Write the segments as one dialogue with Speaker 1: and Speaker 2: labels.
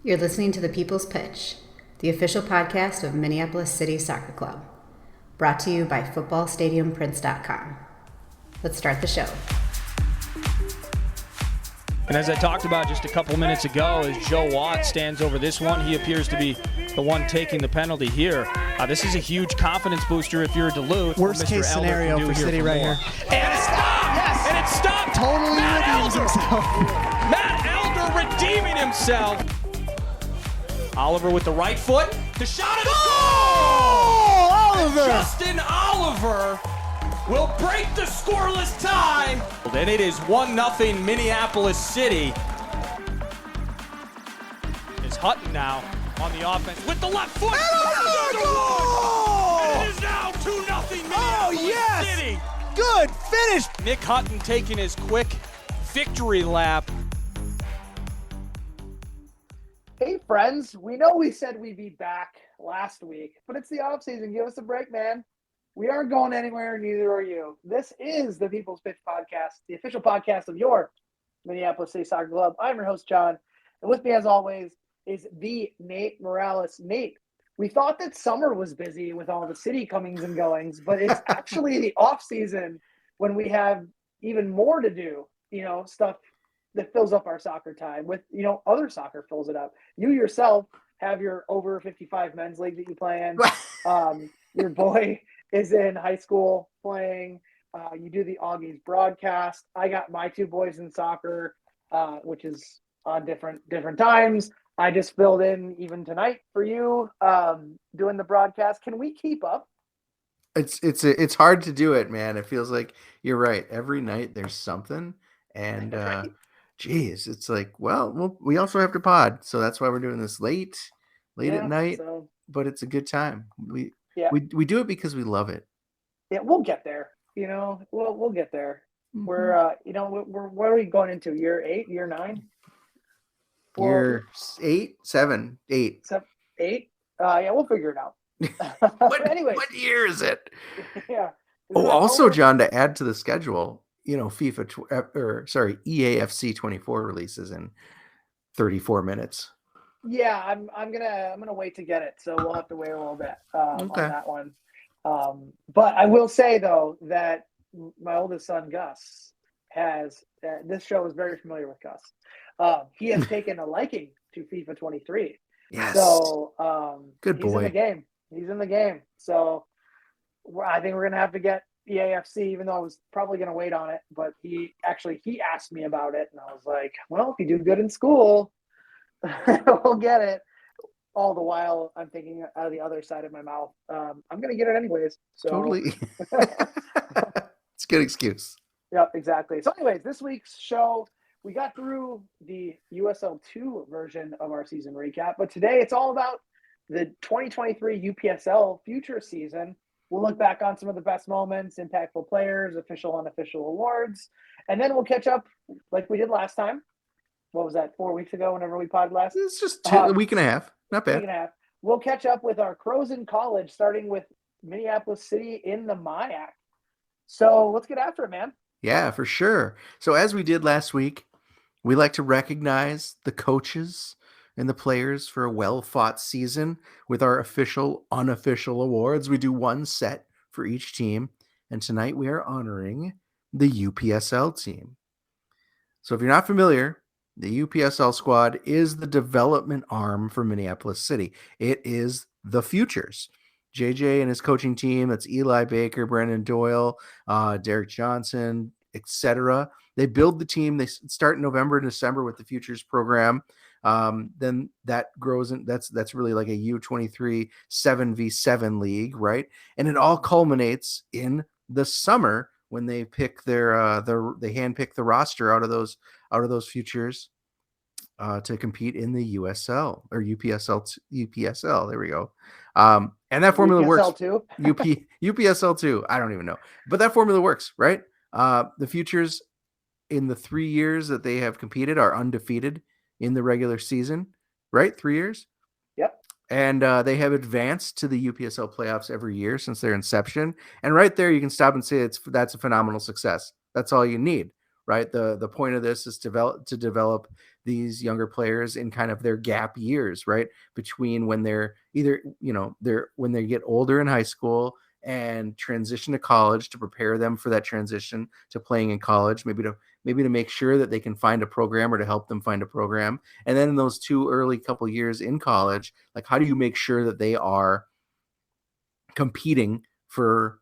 Speaker 1: You're listening to The People's Pitch, the official podcast of Minneapolis City Soccer Club, brought to you by footballstadiumprince.com. Let's start the show.
Speaker 2: And as I talked about just a couple minutes ago, as Joe Watt stands over this one, he appears to be the one taking the penalty here. This is a huge confidence booster if you're Duluth.
Speaker 3: Worst case scenario for City right here.
Speaker 2: And it stopped!
Speaker 3: Yes!
Speaker 2: And it stopped!
Speaker 3: Totally redeems himself.
Speaker 2: Matt Elder redeeming himself. Oliver with the right foot. The shot is goal!
Speaker 3: Oliver!
Speaker 2: Justin Oliver will break the scoreless tie. And it is 1-0 Minneapolis City. Is Hutton now on the offense with the left foot.
Speaker 3: Goal!
Speaker 2: And it is now 2-0 Minneapolis
Speaker 3: yes!
Speaker 2: City.
Speaker 3: Good finish.
Speaker 2: Nick Hutton taking his quick victory lap.
Speaker 4: Hey friends, we know we said we'd be back last week, but it's the off season. Give us a break, man. We aren't going anywhere, neither are you. This is the People's Pitch Podcast, the official podcast of your Minneapolis City Soccer Club. I'm your host, John, and with me, as always, is the Nate Morales. Nate, we thought that summer was busy with all the city comings and goings, but it's actually the off season when we have even more to do, stuff that fills up our soccer time with, other soccer fills it up. You yourself have your over 55 men's league that you play in. Your boy is in high school playing. You do the Augies broadcast. I got my two boys in soccer, which is on different times. I just filled in even tonight for you, doing the broadcast. Can we keep up?
Speaker 5: It's hard to do it, man. It feels like you're right. Every night there's something, and
Speaker 4: Right.
Speaker 5: geez, it's like, well, we also have to pod, so that's why we're doing this late at night.
Speaker 4: So,
Speaker 5: but it's a good time. We do it because we love it.
Speaker 4: yeah, we'll get there. We'll get there.
Speaker 5: Mm-hmm.
Speaker 4: We're what are we going into? Year 8, year 9?
Speaker 5: Year 8, 7, 8.
Speaker 4: 8? Yeah, we'll figure it out. Anyway,
Speaker 5: What year is it?
Speaker 4: yeah.
Speaker 5: Oh, also, John, to add to the schedule, EAFC 24 releases in 34 minutes.
Speaker 4: Yeah, I'm gonna wait to get it, so we'll have to wait a little bit on that one. But I will say though that my oldest son Gus has this show is very familiar with Gus. He has taken a liking to FIFA 23.
Speaker 5: Yes.
Speaker 4: So
Speaker 5: good boy.
Speaker 4: He's in the game. So I think we're gonna have to get EAFC, even though I was probably going to wait on it, but he asked me about it, and I was like, well, if you do good in school, we'll get it. All the while, I'm thinking out of the other side of my mouth, I'm going to get it anyways. So.
Speaker 5: Totally. It's a good excuse.
Speaker 4: Yeah, exactly. So anyways, this week's show, we got through the USL 2 version of our season recap, but today it's all about the 2023 UPSL future season. We'll look back on some of the best moments, impactful players, official, unofficial awards, and then we'll catch up like we did last time. What was that, 4 weeks ago whenever we podded last?
Speaker 5: It's just a week and a half. Not bad.
Speaker 4: Week and a half. We'll catch up with our Crows in college, starting with Minneapolis City in the MIAC. So let's get after it, man.
Speaker 5: Yeah, for sure. So as we did last week, we like to recognize the coaches and the players for a well-fought season with our official, unofficial awards. We do one set for each team, and tonight we are honoring the UPSL team. So if you're not familiar, the UPSL squad is the development arm for Minneapolis City. It is the Futures. JJ and his coaching team, that's Eli Baker, Brandon Doyle, Derek Johnson, etc. They build the team. They start in November and December with the Futures program. Then that grows in, that's really like a U23 7v7 league, right? And it all culminates in the summer when they pick they handpick the roster out of those futures to compete in the USL or UPSL. There we go. And that formula works. UPSL 2. I don't even know, but that formula works, right? The futures in the 3 years that they have competed are undefeated in the regular season, right? 3 years.
Speaker 4: Yep.
Speaker 5: And they have advanced to the UPSL playoffs every year since their inception. And right there, you can stop and say that's a phenomenal success. That's all you need, right? The point of this is to develop these younger players in kind of their gap years, right? Between when they're either, when they get older in high school and transition to college, to prepare them for that transition to playing in college, maybe to make sure that they can find a program or to help them find a program. And then in those 2 early couple years in college, like, how do you make sure that they are competing for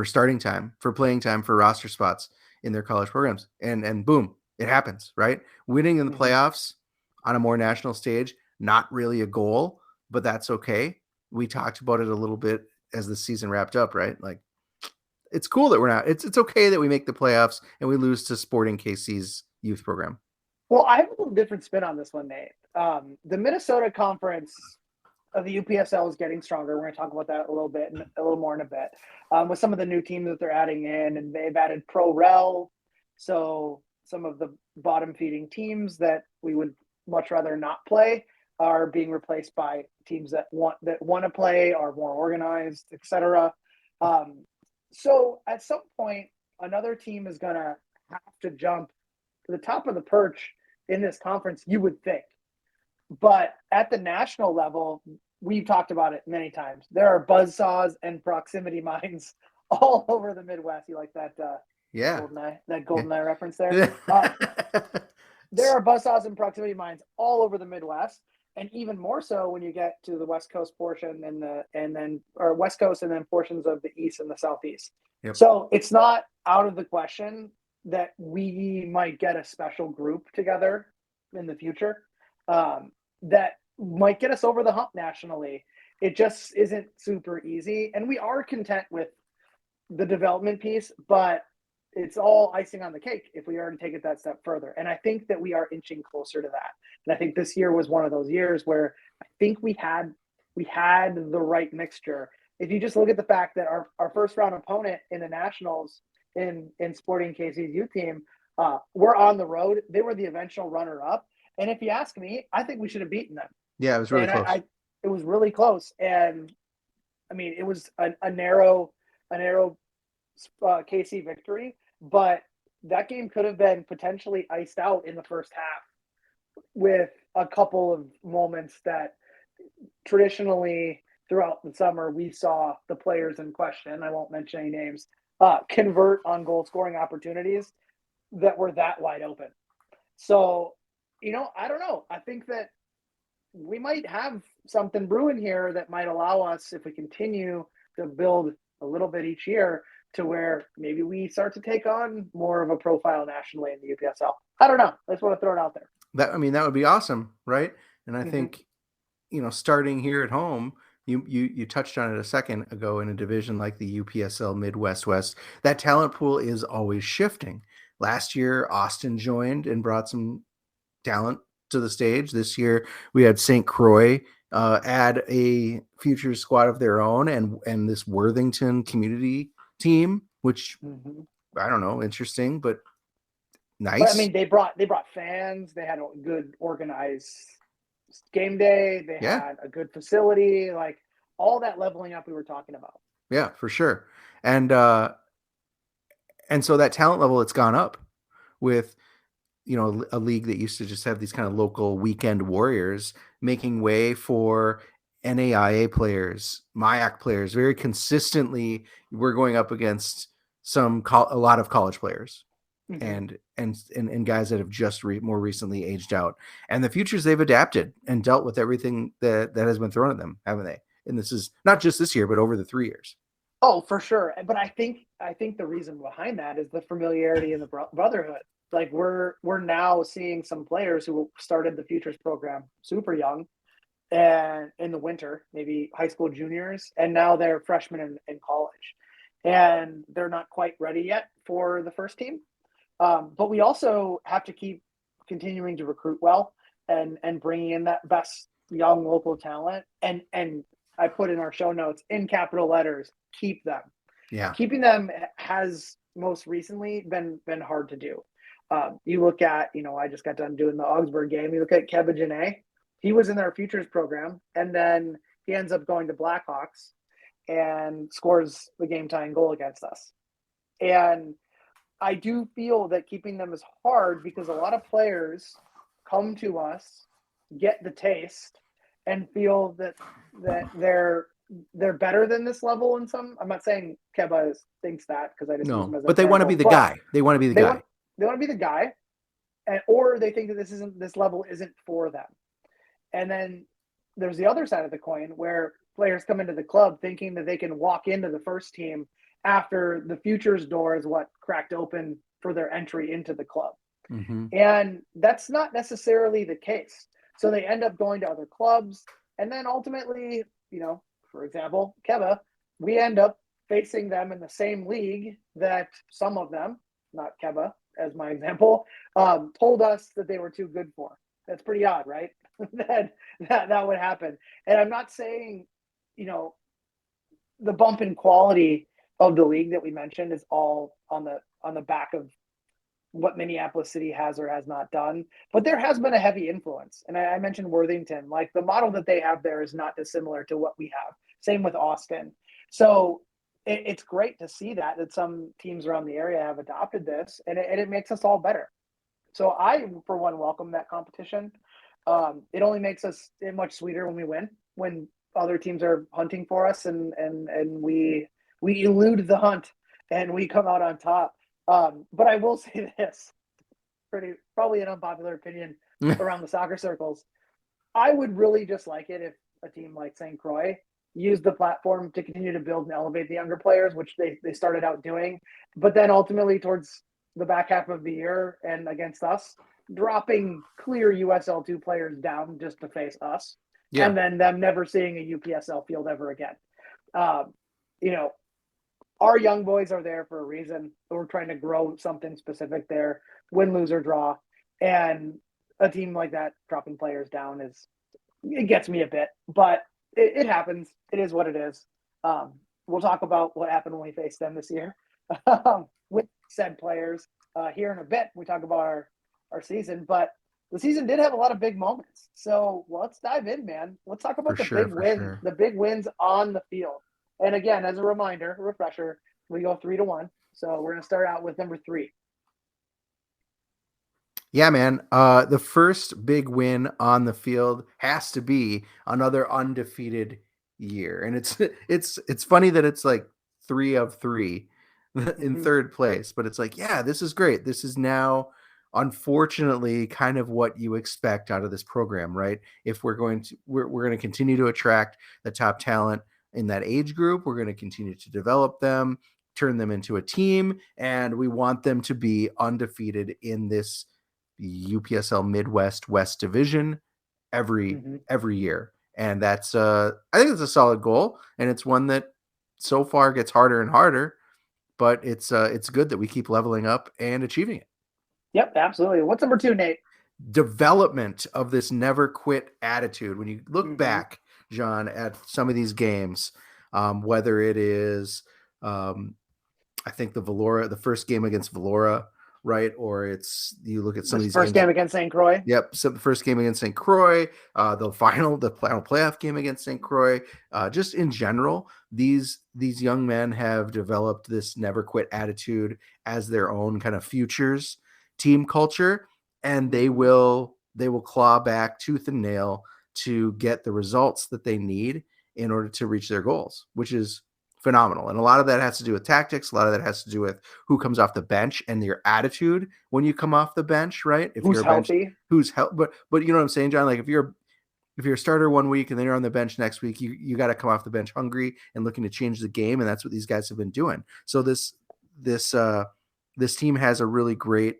Speaker 5: starting time, for playing time, for roster spots in their college programs? And boom, it happens, right? Winning in the playoffs on a more national stage, not really a goal, but that's okay. We talked about it a little bit as the season wrapped up, right? Like, it's cool that we're not, it's okay that we make the playoffs and we lose to Sporting KC's youth program.
Speaker 4: Well, I have a little different spin on this one, Nate. The Minnesota Conference of the UPSL is getting stronger. We're going to talk about that a little more in a bit. With some of the new teams that they're adding in, and they've added Pro Rel, so some of the bottom feeding teams that we would much rather not play are being replaced by teams that want to play, are more organized, etc. So at some point, another team is going to have to jump to the top of the perch in this conference, you would think. But at the national level, we've talked about it many times. There are buzzsaws and proximity mines all over the Midwest. You like that? GoldenEye reference there. There are buzzsaws and proximity mines all over the Midwest, and even more so when you get to the West Coast portion and then West Coast and then portions of the East and the Southeast.
Speaker 5: Yep.
Speaker 4: So it's not out of the question that we might get a special group together in the future that might get us over the hump nationally. It just isn't super easy, and we are content with the development piece, but it's all icing on the cake if we are to take it that step further. And I think that we are inching closer to that. And I think this year was one of those years where I think we had the right mixture. If you just look at the fact that our first round opponent in the Nationals in Sporting KC's youth team, we're on the road. They were the eventual runner up. And if you ask me, I think we should have beaten them.
Speaker 5: Yeah, it was really close.
Speaker 4: It was really close. And I mean, it was a narrow KC victory, but that game could have been potentially iced out in the first half with a couple of moments that traditionally throughout the summer we saw the players in question, I won't mention any names, convert on goal scoring opportunities that were that wide open. So, I don't know. I think that we might have something brewing here that might allow us, if we continue to build a little bit each year, to where maybe we start to take on more of a profile nationally in the UPSL. I don't know. I just want to throw it out there.
Speaker 5: That would be awesome, right? And I think, starting here at home, you touched on it a second ago, in a division like the UPSL Midwest West, that talent pool is always shifting. Last year, Austin joined and brought some talent to the stage. This year, we had St. Croix add a future squad of their own, and this Worthington community team, which I don't know, interesting, but nice.
Speaker 4: But, I mean, they brought fans. They had a good organized game day. They had a good facility, like all that leveling up we were talking about.
Speaker 5: Yeah, for sure. And so that talent level, it's gone up with, a league that used to just have these kind of local weekend warriors making way for NAIA players, MIAC players. Very consistently, we're going up against a lot of college players and guys that have just more recently aged out. And the futures, they've adapted and dealt with everything that has been thrown at them, haven't they? And this is not just this year, but over the 3 years.
Speaker 4: Oh, for sure. But I think the reason behind that is the familiarity and the brotherhood. Like we're now seeing some players who started the futures program super young, and in the winter, maybe high school juniors, and now they're freshmen in college, and they're not quite ready yet for the first team. But we also have to keep continuing to recruit well and bringing in that best young local talent. And I put in our show notes in capital letters, keep them.
Speaker 5: Yeah.
Speaker 4: Keeping them has most recently been hard to do. You look at, I just got done doing the Augsburg game. You look at Keba Janae. He was in our futures program, and then he ends up going to Blackhawks and scores the game-tying goal against us. And I do feel that keeping them is hard because a lot of players come to us, get the taste, and feel that they're better than this level in some. I'm not saying Keba thinks that, because I just use him as an
Speaker 5: but they want to be
Speaker 4: example,
Speaker 5: the guy. They want to be the guy.
Speaker 4: They want to be the guy, or they think that this level isn't for them. And then there's the other side of the coin where players come into the club thinking that they can walk into the first team after the futures door is what cracked open for their entry into the club.
Speaker 5: Mm-hmm.
Speaker 4: And that's not necessarily the case. So they end up going to other clubs. And then ultimately, for example, Keba, we end up facing them in the same league that some of them, not Keba as my example, told us that they were too good for. That's pretty odd, right? that would happen. And I'm not saying, the bump in quality of the league that we mentioned is all on the back of what Minneapolis City has or has not done, but there has been a heavy influence. And I mentioned Worthington, like the model that they have there is not dissimilar to what we have. Same with Austin. So it's great to see that some teams around the area have adopted this, and it makes us all better. So I, for one, welcome that competition. It only makes us much sweeter when we win, when other teams are hunting for us and we elude the hunt and we come out on top. But I will say this, probably an unpopular opinion around the soccer circles. I would really just like it if a team like St. Croix used the platform to continue to build and elevate the younger players, which they started out doing, but then ultimately towards the back half of the year and against us, dropping clear USL2 players down just to face us. Yeah. And then them never seeing a UPSL field ever again. Our young boys are there for a reason. We're trying to grow something specific there, win, lose, or draw. And a team like that dropping players down it gets me a bit, but it happens. It is what it is. We'll talk about what happened when we faced them this year with said players here in a bit. We talk about our season, but the season did have a lot of big moments. So let's dive in, man. Let's talk about the big wins on the field. And again, as a reminder, a refresher, we go 3-1. So we're going to start out with number 3.
Speaker 5: Yeah, man. The first big win on the field has to be another undefeated year. And it's funny that it's like 3 of 3 in third place, but it's like, yeah, this is great. This is now, unfortunately, kind of what you expect out of this program, right? If we're going to continue to attract the top talent in that age group, we're going to continue to develop them, turn them into a team, and we want them to be undefeated in this UPSL Midwest West Division every year. And that's I think it's a solid goal, and it's one that so far gets harder and harder, but it's good that we keep leveling up and achieving it.
Speaker 4: Yep, absolutely. What's number 2, Nate?
Speaker 5: Development of this never quit attitude. When you look back, John, at some of these games, whether it is, I think the first game against Valora, right? Or it's, you look at some of these
Speaker 4: first game against St. Croix.
Speaker 5: Yep. So the first game against St. Croix, the final playoff game against St. Croix, just in general, these young men have developed this never quit attitude as their own kind of futures team culture, and they will claw back tooth and nail to get the results that they need in order to reach their goals, which is phenomenal. And a lot of that has to do with tactics. A lot of that has to do with who comes off the bench and your attitude when you come off the bench, right? If
Speaker 4: who's
Speaker 5: you're
Speaker 4: healthy,
Speaker 5: but you know what I'm saying, John? Like if you're a starter one week and then you're on the bench next week, you got to come off the bench hungry and looking to change the game. And that's what these guys have been doing. So this team has a really great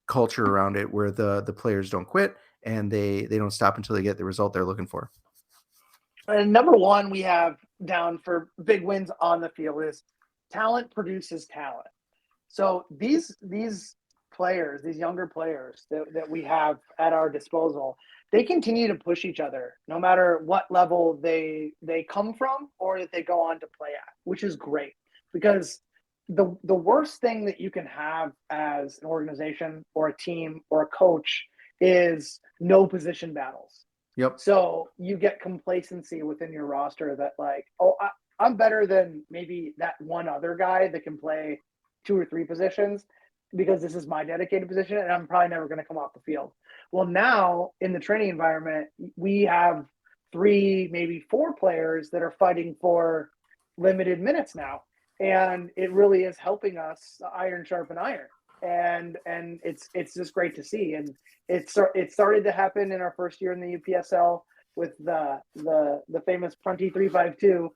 Speaker 5: culture around it where the players don't quit and they don't stop until they get the result they're looking for.
Speaker 4: And number 1 we have down for big wins on the field is talent produces talent. So these players, these younger players that we have at our disposal, they continue to push each other no matter what level they come from or that they go on to play at, which is great, because the worst thing that you can have as an organization or a team or a coach is no position battles.
Speaker 5: Yep.
Speaker 4: So you get complacency within your roster that like, oh, I'm better than maybe that one other guy that can play 2 or 3 positions because this is my dedicated position and I'm probably never going to come off the field. Well, now in the training environment, we have 3, maybe 4 players that are fighting for limited minutes now. And it really is helping us iron sharpen iron. And it's just great to see. And it started to happen in our first year in the UPSL with the famous Prunty 352.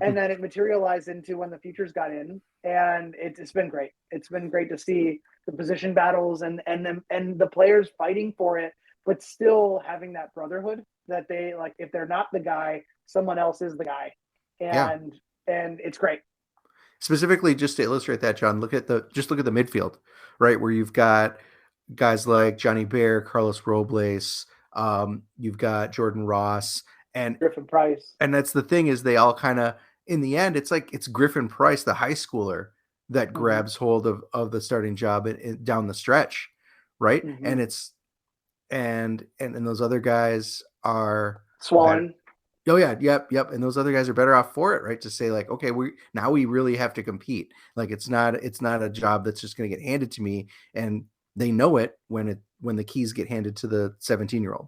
Speaker 4: And then it materialized into when the futures got in, and it's been great. It's been great to see the position battles and the players fighting for it, but still having that brotherhood that they like. If they're not the guy, someone else is the guy, and it's great.
Speaker 5: Specifically, just to illustrate that, John, look at the midfield, right, where you've got guys like Johnny Bear, Carlos Robles, you've got Jordan Ross, and
Speaker 4: Griffin Price.
Speaker 5: And that's the thing, is they all kind of, in the end, it's like it's Griffin Price, the high schooler, that grabs hold of the starting job down the stretch, right? And it's and those other guys are
Speaker 4: Swan.
Speaker 5: Oh yeah, yep. And those other guys are better off for it, right? To say like, okay, we really have to compete. Like it's not a job that's just going to get handed to me, and they know it when the keys get handed to the 17-year-old.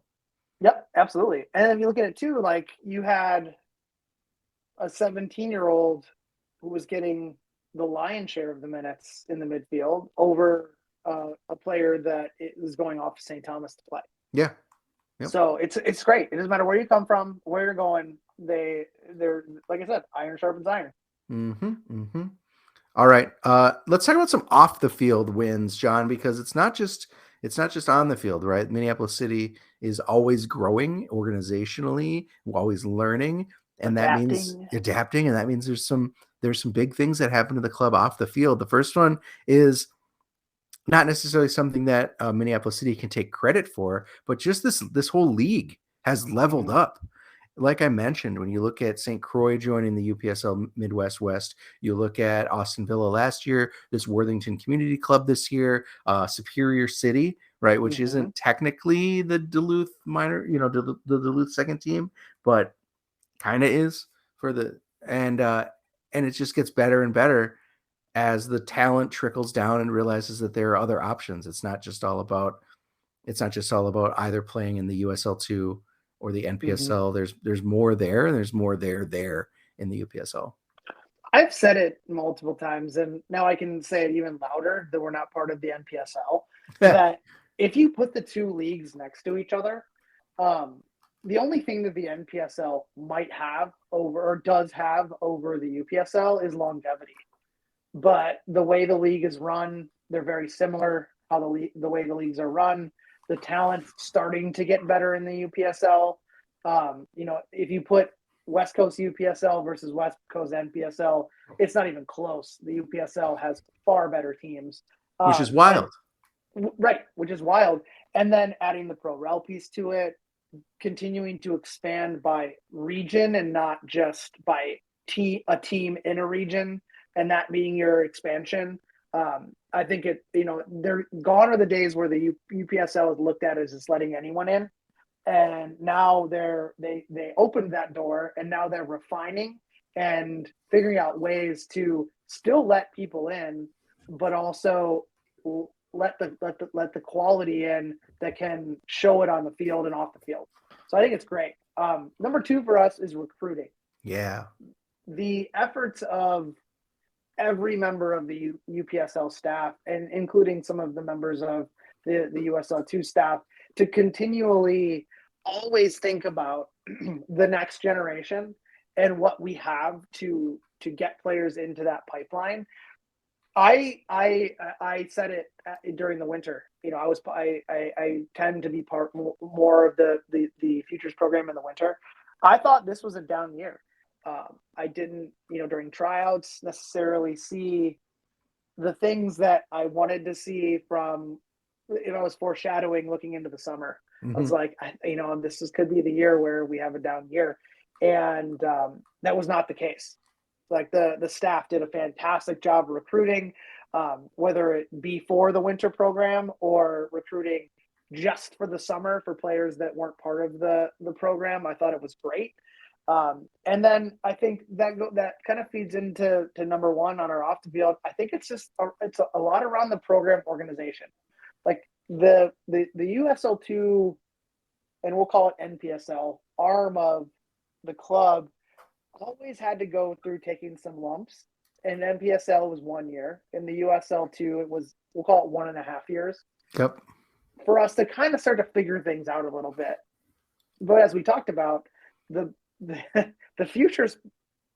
Speaker 4: Yep, absolutely. And if you look at it too, like you had a 17-year-old who was getting the lion's share of the minutes in the midfield over a player that is going off to St. Thomas to play.
Speaker 5: Yeah. Yep.
Speaker 4: So it's great. It doesn't matter where you come from, where you're going. They're like I said, iron sharpens iron.
Speaker 5: All right. Let's talk about some off the field wins, John, because it's not just on the field, right? Minneapolis City is always growing organizationally, always learning, and that means adapting, and that means there's some big things that happen to the club off the field. The first one is not necessarily something that Minneapolis City can take credit for, but just this whole league has leveled up. Like I mentioned, when you look at St. Croix joining the UPSL Midwest West, you look at Austin Villa last year, this Worthington Community Club this year, Superior City, right, which isn't technically the Duluth minor, the Duluth second team, but kind of is for the and it just gets better and better as the talent trickles down and realizes that there are other options. It's not just all about either playing in the USL2 or the NPSL. There's more there, and there's more there in the UPSL.
Speaker 4: I've said it multiple times, and now I can say it even louder that we're not part of the NPSL. That if you put the two leagues next to each other, the only thing that the NPSL might have does have over the UPSL is longevity. But the way the league is run, they're very similar. How the way the leagues are run, the talent's starting to get better in the UPSL. If you put West Coast UPSL versus West Coast NPSL, it's not even close. The UPSL has far better teams,
Speaker 5: which is wild.
Speaker 4: Which is wild. And then adding the pro rel piece to it, continuing to expand by region and not just by a team in a region, and that being your expansion. I think they're gone are the days where the UPSL is looked at as just letting anyone in. And now they opened that door, and now they're refining and figuring out ways to still let people in, but also let the quality in that can show it on the field and off the field. So I think it's great. Number 2 for us is recruiting.
Speaker 5: Yeah.
Speaker 4: The efforts of every member of the UPSL staff, and including some of the members of the USL2 staff, to continually always think about the next generation and what we have to get players into that pipeline. I said it during the winter. I tend to be part more of the futures program in the winter. I thought this was a down year. I didn't, during tryouts necessarily see the things that I wanted to see from, I was foreshadowing looking into the summer. I was like, could be the year where we have a down year. And that was not the case. Like the staff did a fantastic job recruiting, whether it be for the winter program or recruiting just for the summer for players that weren't part of the program. I thought it was great. And then I think that kind of feeds into number 1 on our off the field. I think it's a lot around the program organization. Like the USL 2, and we'll call it NPSL, arm of the club always had to go through taking some lumps. And NPSL was 1 year. In the USL 2, it was, we'll call it 1.5 years.
Speaker 5: Yep.
Speaker 4: For us to kind of start to figure things out a little bit. But as we talked about, the futures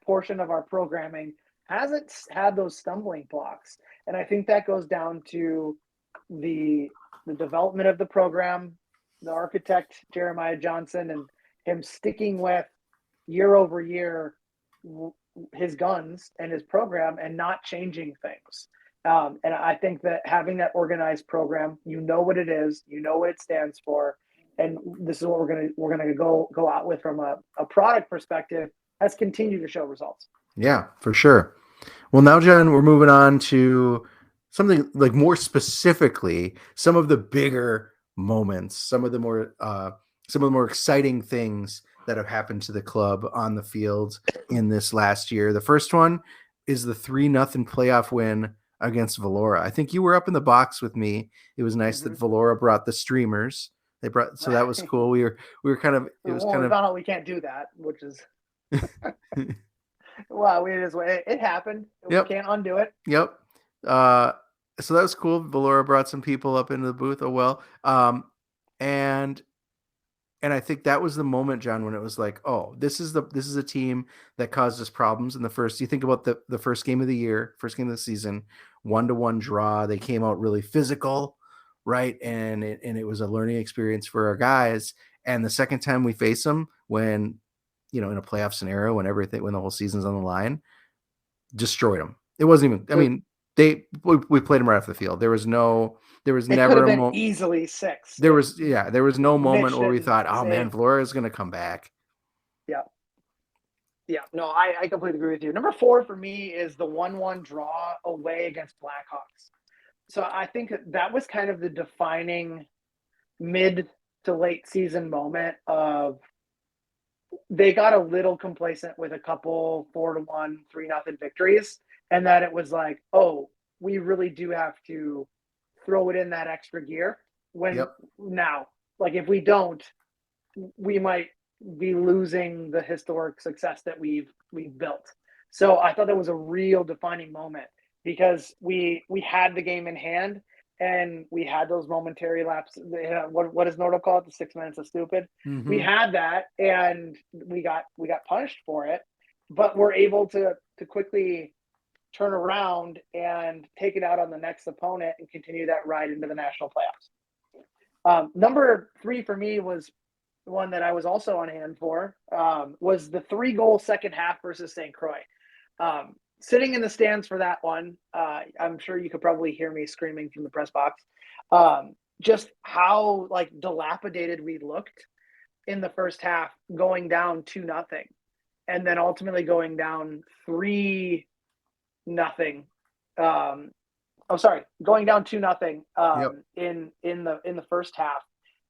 Speaker 4: portion of our programming hasn't had those stumbling blocks. And I think that goes down to the development of the program, the architect, Jeremiah Johnson, and him sticking with year over year his guns and his program and not changing things. And I think that having that organized program, you know what it is, you know what it stands for, and this is what we're gonna go out with from a product perspective, has continued to show results.
Speaker 5: Yeah, for sure. Well, now, John, we're moving on to something like more specifically, some of the bigger moments, some of the more exciting things that have happened to the club on the field in this last year. The first one is the 3-0 playoff win against Valora. I think you were up in the box with me. It was nice that Valora brought the streamers. So that was cool. We were kind of, it was kind of,
Speaker 4: we found out we can't do that, which is well, it happened.
Speaker 5: Yep.
Speaker 4: We can't undo it.
Speaker 5: Yep. So that was cool. Valora brought some people up into the booth. Oh, well. And I think that was the moment, John, when it was like, oh, this is a team that caused us problems in the first. You think about the first game of the year, first game of the season, 1-1 draw. They came out really physical, right? And it was a learning experience for our guys. And the second time we face them, when in a playoff scenario, when the whole season's on the line, destroyed them. It wasn't even. I mean, we played them right off the field. There was never a moment.
Speaker 4: Easily 6.
Speaker 5: There was no moment where we thought, oh man, Valora is going to come back.
Speaker 4: Yeah. No, I completely agree with you. Number 4 for me is the 1-1 draw away against Blackhawks. So I think that was kind of the defining mid to late season moment of they got a little complacent with a couple 4-1, 3-0 victories, and that it was like, oh, we really do have to throw it in that extra gear now, like if we don't, we might be losing the historic success that we've built. So I thought that was a real defining moment because we had the game in hand and we had those momentary lapses. What does Nordo call it? The 6 minutes of stupid. Mm-hmm. We had that and we got punished for it, but we're able to quickly turn around and take it out on the next opponent and continue that ride into the national playoffs. Number 3 for me was one that I was also on hand for, was the 3-goal second half versus St. Croix. Sitting in the stands for that one, I'm sure you could probably hear me screaming from the press box. Just how dilapidated we looked in the first half, going down 2-0, and then ultimately going down 3-0. Going down 2-0 in the first half,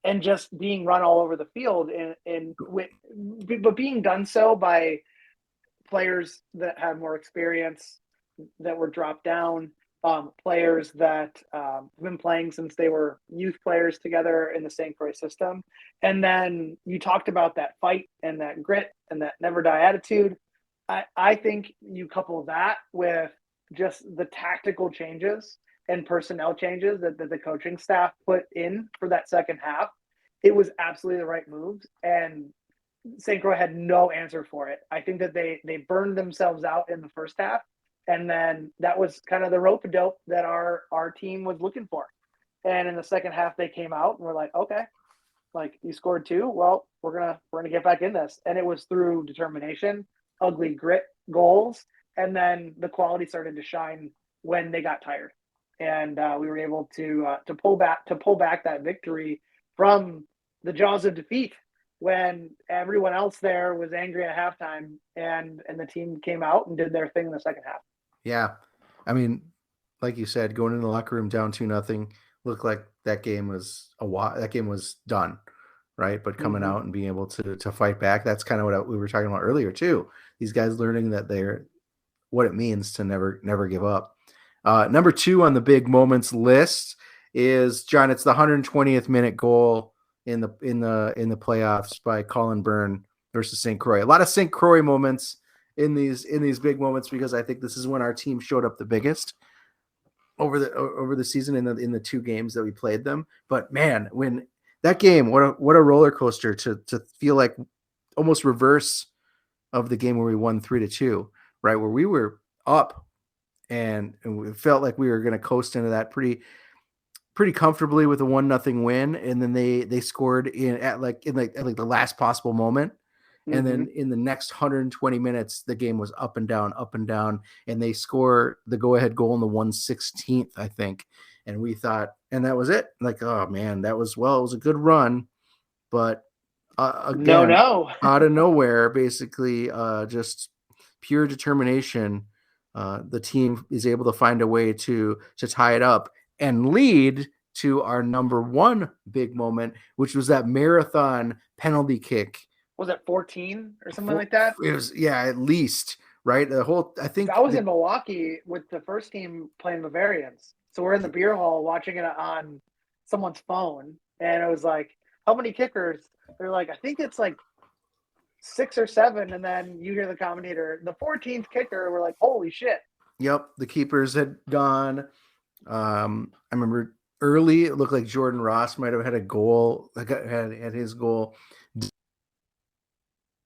Speaker 4: and just being run all over the field, but being done so by players that have more experience, that were dropped down, players that have been playing since they were youth players together in the St. Croix system. And then you talked about that fight and that grit and that never die attitude. I think you couple that with just the tactical changes and personnel changes that the coaching staff put in for that second half. It was absolutely the right moves, and St. Croix had no answer for it. I think that they burned themselves out in the first half, and then that was kind of the rope-a-dope that our team was looking for. And in the second half, they came out and we're like, okay, you scored 2. Well, we're gonna get back in this, and it was through determination, ugly grit goals, and then the quality started to shine when they got tired, and we were able to pull back that victory from the jaws of defeat when everyone else there was angry at halftime, and the team came out and did their thing in the second half.
Speaker 5: Yeah. I mean, like you said, going in the locker room down 2-0 looked like that game was done, right? But coming out and being able to fight back, that's kind of what we were talking about earlier too. These guys learning that what it means to never give up. Number 2 on the big moments list is, John, it's the 120th minute goal in the playoffs by Colin Byrne versus St. Croix. A lot of St. Croix moments in these big moments, because I think this is when our team showed up the biggest over the season in the two games that we played them. But man, when that game, what a roller coaster to feel like almost reverse of the game where we won 3-2, right? Where we were up and we felt like we were going to coast into that pretty comfortably with a 1-0 win. And then they scored at the last possible moment. And then in the next 120 minutes, the game was up and down, and they score the go-ahead goal in the 116th, I think. And we thought, and that was it. Like, oh man, it was a good run, but again, out of nowhere, basically, just pure determination. The team is able to find a way to tie it up and lead to our number one big moment, which was that marathon penalty kick.
Speaker 4: Was it 14 or something like that?
Speaker 5: It was, yeah, at least, right? I think
Speaker 4: I was in Milwaukee with the first team playing Bavarians. So we're in the beer hall watching it on someone's phone. And it was like, how many kickers? They're like, I think it's like 6 or 7. And then you hear the commentator, the 14th kicker. We're like, holy shit.
Speaker 5: Yep. The keepers had gone. I remember early, it looked like Jordan Ross might have had a goal, had his goal,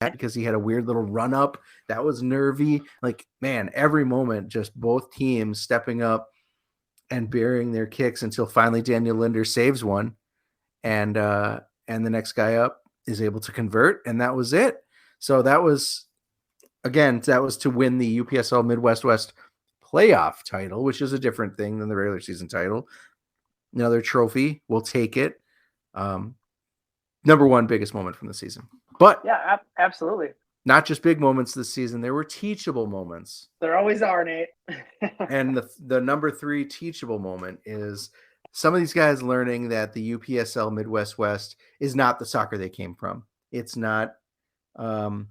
Speaker 5: because he had a weird little run up that was nervy. Like, man, every moment, just both teams stepping up and burying their kicks until finally Daniel Linder saves one, and the next guy up is able to convert, and that was it. So that was to win the UPSL Midwest West playoff title, which is a different thing than the regular season title. Another trophy, we'll take it. Number one biggest moment from the season. But
Speaker 4: yeah, absolutely.
Speaker 5: Not just big moments this season. There were teachable moments.
Speaker 4: There always are, Nate.
Speaker 5: And the number 3 teachable moment is some of these guys learning that the UPSL Midwest West is not the soccer they came from. It's not. You're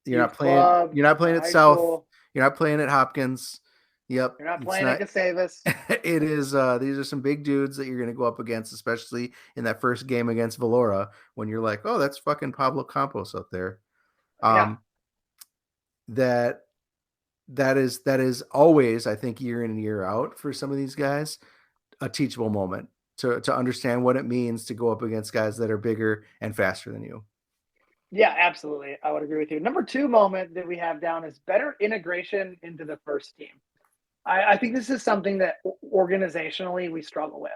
Speaker 5: not playing at South.
Speaker 4: School.
Speaker 5: You're not playing at Hopkins. Yep.
Speaker 4: You're not playing at Gustavus.
Speaker 5: It is. These are some big dudes that you're going to go up against, especially in that first game against Valora, when you're like, oh, that's fucking Pablo Campos out there.
Speaker 4: Yeah.
Speaker 5: That is always, I think, year in and year out for some of these guys, a teachable moment to understand what it means to go up against guys that are bigger and faster than you.
Speaker 4: Yeah, absolutely. I would agree with you. Number 2 moment that we have down is better integration into the first team. I think this is something that organizationally we struggle with.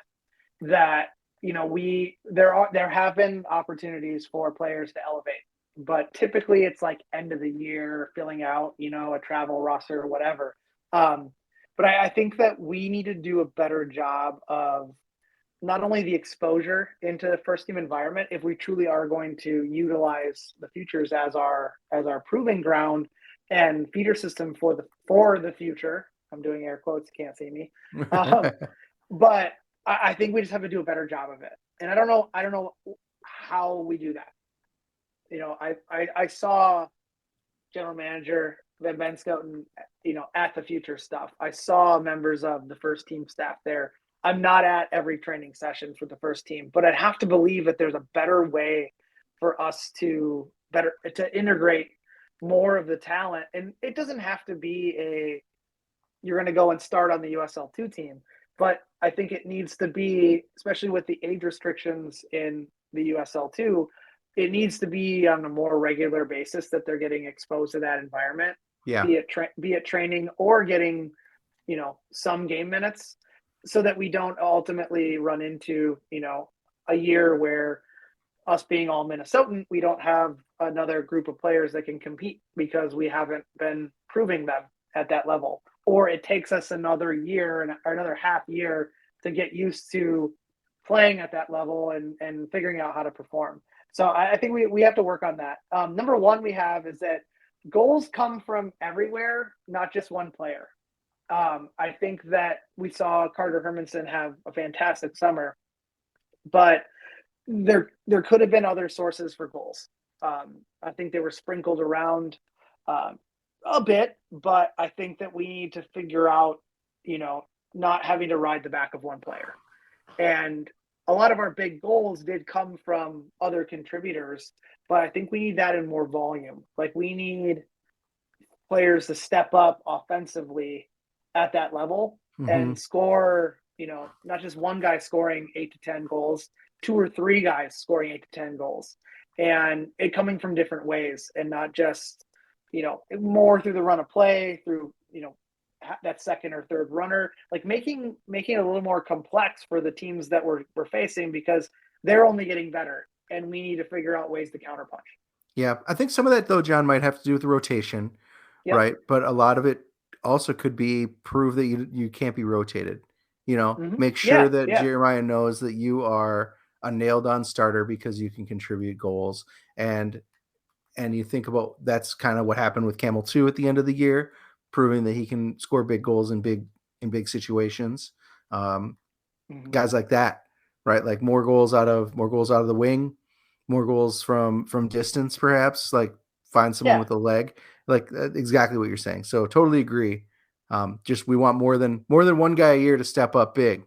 Speaker 4: That, there have been opportunities for players to elevate, but typically it's like end of the year, filling out, a travel roster or whatever. But I think that we need to do a better job of not only the exposure into the first team environment, if we truly are going to utilize the futures as our proving ground and feeder system for the future. I'm doing air quotes, can't see me. But I think we just have to do a better job of it. And I don't know how we do that. I saw general manager Van Benskoten, at the future stuff. I saw members of the first team staff there. I'm not at every training session for the first team, but I'd have to believe that there's a better way for us to integrate more of the talent. And it doesn't have to be you're going to go and start on the USL2 team, but I think it needs to be, especially with the age restrictions in the USL2, it needs to be on a more regular basis that they're getting exposed to that environment.
Speaker 5: Yeah.
Speaker 4: Be it training or getting, some game minutes, so that we don't ultimately run into, a year where us being all Minnesotan, we don't have another group of players that can compete because we haven't been proving them at that level. Or it takes us another year or another half year to get used to playing at that level and figuring out how to perform. So I think we have to work on that. Number 1 we have is that goals come from everywhere, not just one player. I think that we saw Carter Hermanson have a fantastic summer, but there could have been other sources for goals. I think they were sprinkled around a bit, but I think that we need to figure out, not having to ride the back of one player. And a lot of our big goals did come from other contributors, but I think we need that in more volume. Like we need players to step up offensively at that level and score, not just one guy scoring 8 to 10 goals, 2 or 3 guys scoring 8 to 10 goals. And it coming from different ways and not just, more through the run of play, through, that second or third runner, like making it a little more complex for the teams that we're facing, because they're only getting better and we need to figure out ways to counterpunch.
Speaker 5: Yeah, I think some of that though, John, might have to do with the rotation,
Speaker 4: Yep.
Speaker 5: right? But a lot of it also could be prove that you can't be rotated. Make sure that Jeremiah knows that you are a nailed on starter because you can contribute goals. And you think about that's kind of what happened with Camel 2 at the end of the year, proving that he can score big goals in big situations. Guys like that, right? Like more goals out of the wing, more goals from distance, perhaps. Like find someone with a leg, like exactly what you're saying. So totally agree. Just we want more than one guy a year to step up big.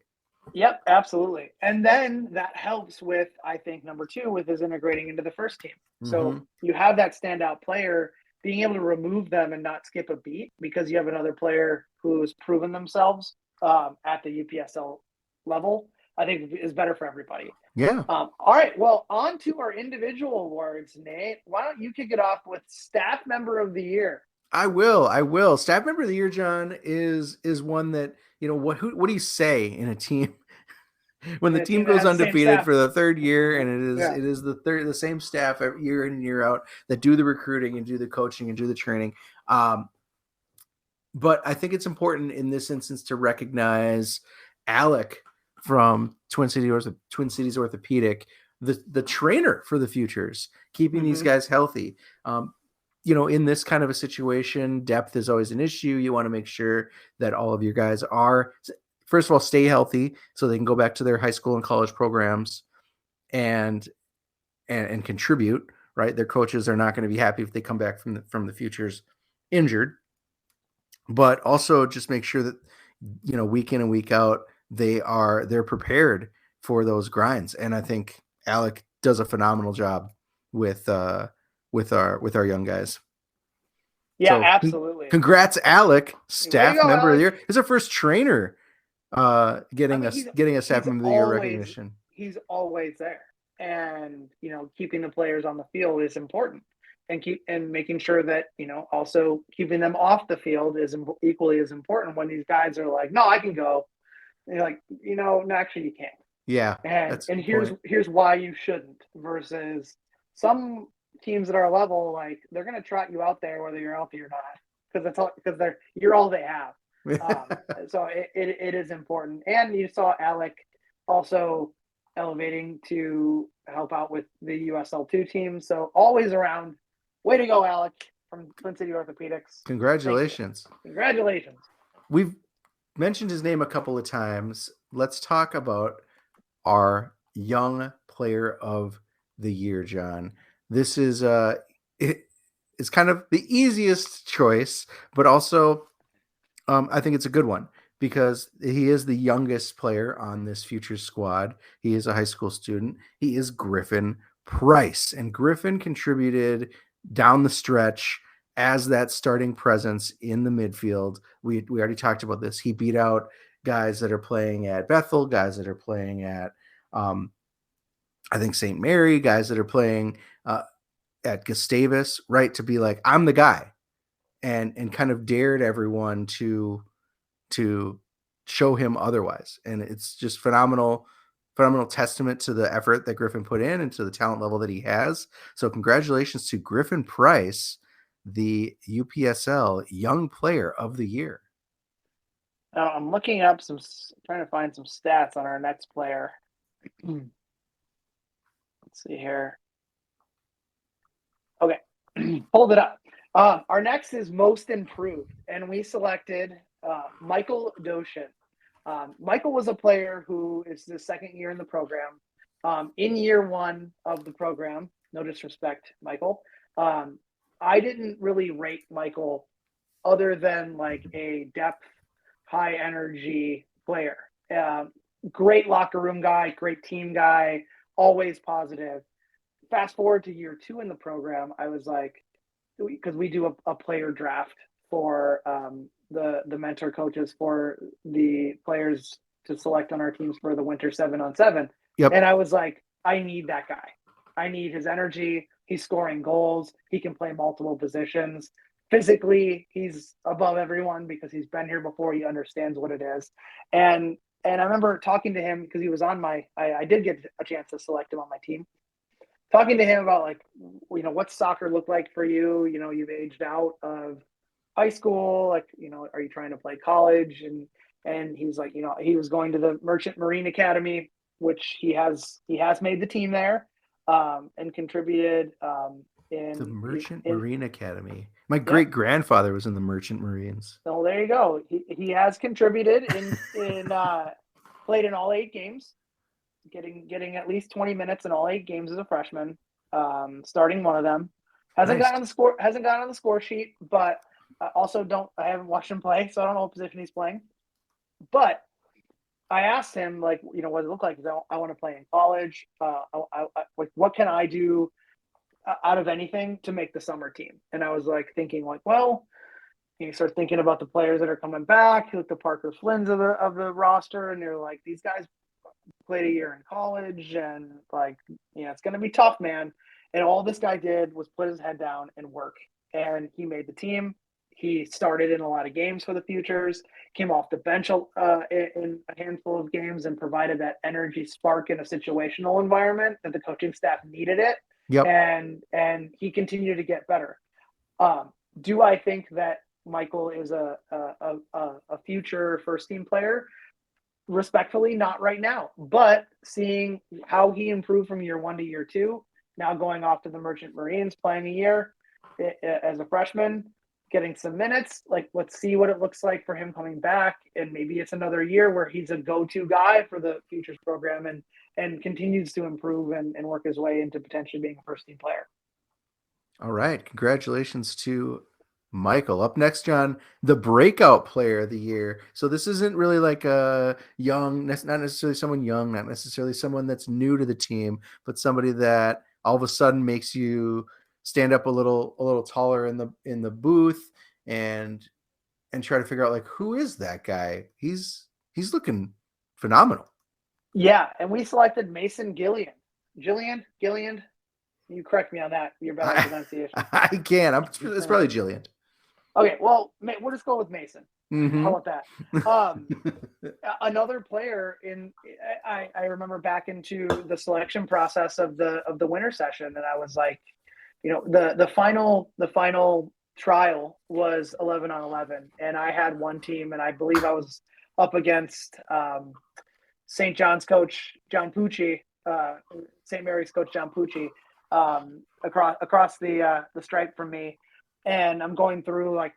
Speaker 4: Yep, absolutely. And then that helps with, I think, number 2, with his integrating into the first team. So you have that standout player, being able to remove them and not skip a beat because you have another player who's proven themselves at the UPSL level, I think is better for everybody.
Speaker 5: Yeah.
Speaker 4: All right. Well, on to our individual awards, Nate. Why don't you kick it off with Staff Member of the Year?
Speaker 5: I will. Staff Member of the Year, John, is one that, what do you say in a team when the team goes undefeated for the third year, and it is the same staff every year in and year out that do the recruiting and do the coaching and do the training. But I think it's important in this instance to recognize Alec from Twin Cities Orthopedic, the trainer for the Futures, keeping these guys healthy. In this kind of a situation, depth is always an issue. You want to make sure that all of your guys are, first of all, stay healthy so they can go back to their high school and college programs and contribute, right? Their coaches are not going to be happy if they come back from the Futures injured, but also just make sure that, week in and week out, they're prepared for those grinds. And I think Alec does a phenomenal job with our young guys.
Speaker 4: Yeah, so, absolutely.
Speaker 5: Congrats, Alec, Staff Member of the Year. It's our first trainer getting a Staff Member of the Year recognition.
Speaker 4: He's always there, and keeping the players on the field is important, and making sure that also keeping them off the field is equally as important. When these guys are like, "No, I can go," and you're like, "No, actually, you can't."
Speaker 5: Yeah,
Speaker 4: and here's why you shouldn't. Versus some teams at our level, like they're going to trot you out there whether you're healthy or not, because you're all they have. So it is important. And you saw Alec also elevating to help out with the USL2 team. So always around. Way to go, Alec, from Twin City Orthopedics.
Speaker 5: Congratulations.
Speaker 4: Congratulations.
Speaker 5: We've mentioned his name a couple of times. Let's talk about our Young Player of the Year, John. This is it's kind of the easiest choice, but also I think it's a good one because he is the youngest player on this Futures squad. He is a high school student. He is Griffin Price, and Griffin contributed down the stretch as that starting presence in the midfield. We already talked about this. He beat out guys that are playing at Bethel, guys that are playing at I think St. Mary, guys that are playing at Gustavus, right? To be like, I'm the guy, and kind of dared everyone to show him otherwise. And it's just phenomenal testament to the effort that Griffin put in and to the talent level that he has. So congratulations to Griffin Price, the UPSL Young Player of the Year.
Speaker 4: I'm looking up trying to find some stats on our next player. Let's see here. Okay, pulled it up. Our next is Most Improved, and we selected Michael Doshin. Michael was a player who is the second year in the program. In year 1 of the program, no disrespect, Michael, I didn't really rate Michael other than like a depth, high energy player. great locker room guy, great team guy, always positive. Fast forward to year 2 in the program, I was like, because we do a player draft for the mentor coaches for the players to select on our teams for the winter 7-on-7.
Speaker 5: Yep.
Speaker 4: And I was like, I need that guy. I need his energy. He's scoring goals. He can play multiple positions. Physically, he's above everyone because he's been here before. He understands what it is. And I remember talking to him because he was on I did get a chance to select him on my team. Talking to him about like, what's soccer look like for you? You've aged out of high school. Like, are you trying to play college? And he was like, he was going to the Merchant Marine Academy, which he has made the team there, and contributed in
Speaker 5: the Merchant Marine Academy. My great grandfather was in the Merchant Marines.
Speaker 4: So there you go. He has contributed in played in all 8 games. Getting at least 20 minutes in all 8 games as a freshman, starting one of them. Hasn't gotten on the score sheet, but I haven't watched him play, so I don't know what position he's playing. But I asked him, like, what does it look like? Because I want to play in college. Like, what can I do out of anything to make the summer team? And I was like thinking, like, well, you start thinking about the players that are coming back. You look at Parker Flynn's of the roster, and you're like, these guys played a year in college, and like, it's going to be tough, man. And all this guy did was put his head down and work, and he made the team. He started in a lot of games for the Futures, came off the bench in a handful of games, and provided that energy spark in a situational environment that the coaching staff needed it.
Speaker 5: Yep.
Speaker 4: And he continued to get better. Do I think that Michael is a future first team player? Respectfully, not right now, but seeing how he improved from year 1 to year 2, now going off to the Merchant Marines, playing a year as a freshman, getting some minutes, like, let's see what it looks like for him coming back. And maybe it's another year where he's a go-to guy for the Futures program and continues to improve and work his way into potentially being a first team player.
Speaker 5: All right. Congratulations to Michael. Up next, John, the breakout player of the year. So this isn't really like a young, not necessarily someone young, not necessarily someone that's new to the team, but somebody that all of a sudden makes you stand up a little taller in the booth and try to figure out, like, who is that guy? He's looking phenomenal.
Speaker 4: Yeah, and we selected Mason Gillian. Gillian. You correct me on that. You're better at pronunciation.
Speaker 5: I can. It's probably Jillian.
Speaker 4: Okay, well, we'll just go with Mason.
Speaker 5: Mm-hmm.
Speaker 4: How about that? Another player I remember back into the selection process of the winter session, and I was like, the final trial was 11-on-11, and I had one team, and I believe I was up against St. John's coach John Pucci, St. Mary's coach John Pucci, across the stripe from me. And I'm going through, like,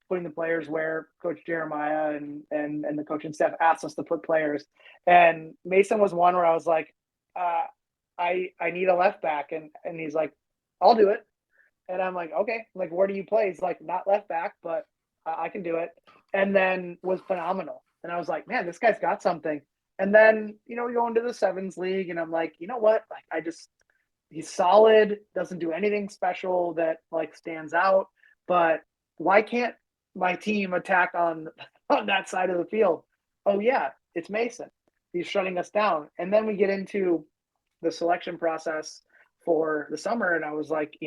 Speaker 4: putting the players where Coach Jeremiah and the coaching staff asked us to put players. And Mason was one where I was like, I need a left back. And he's like, I'll do it. And I'm like, okay, like, where do you play? He's like, not left back, but I can do it. And then was phenomenal. And I was like, man, this guy's got something. And then, we go into the Sevens League, and I'm like, you know what? Like, he's solid, doesn't do anything special that, like, stands out, but why can't my team attack on that side of the field? Oh yeah, it's Mason. He's shutting us down. And then we get into the selection process for the summer, and I was like,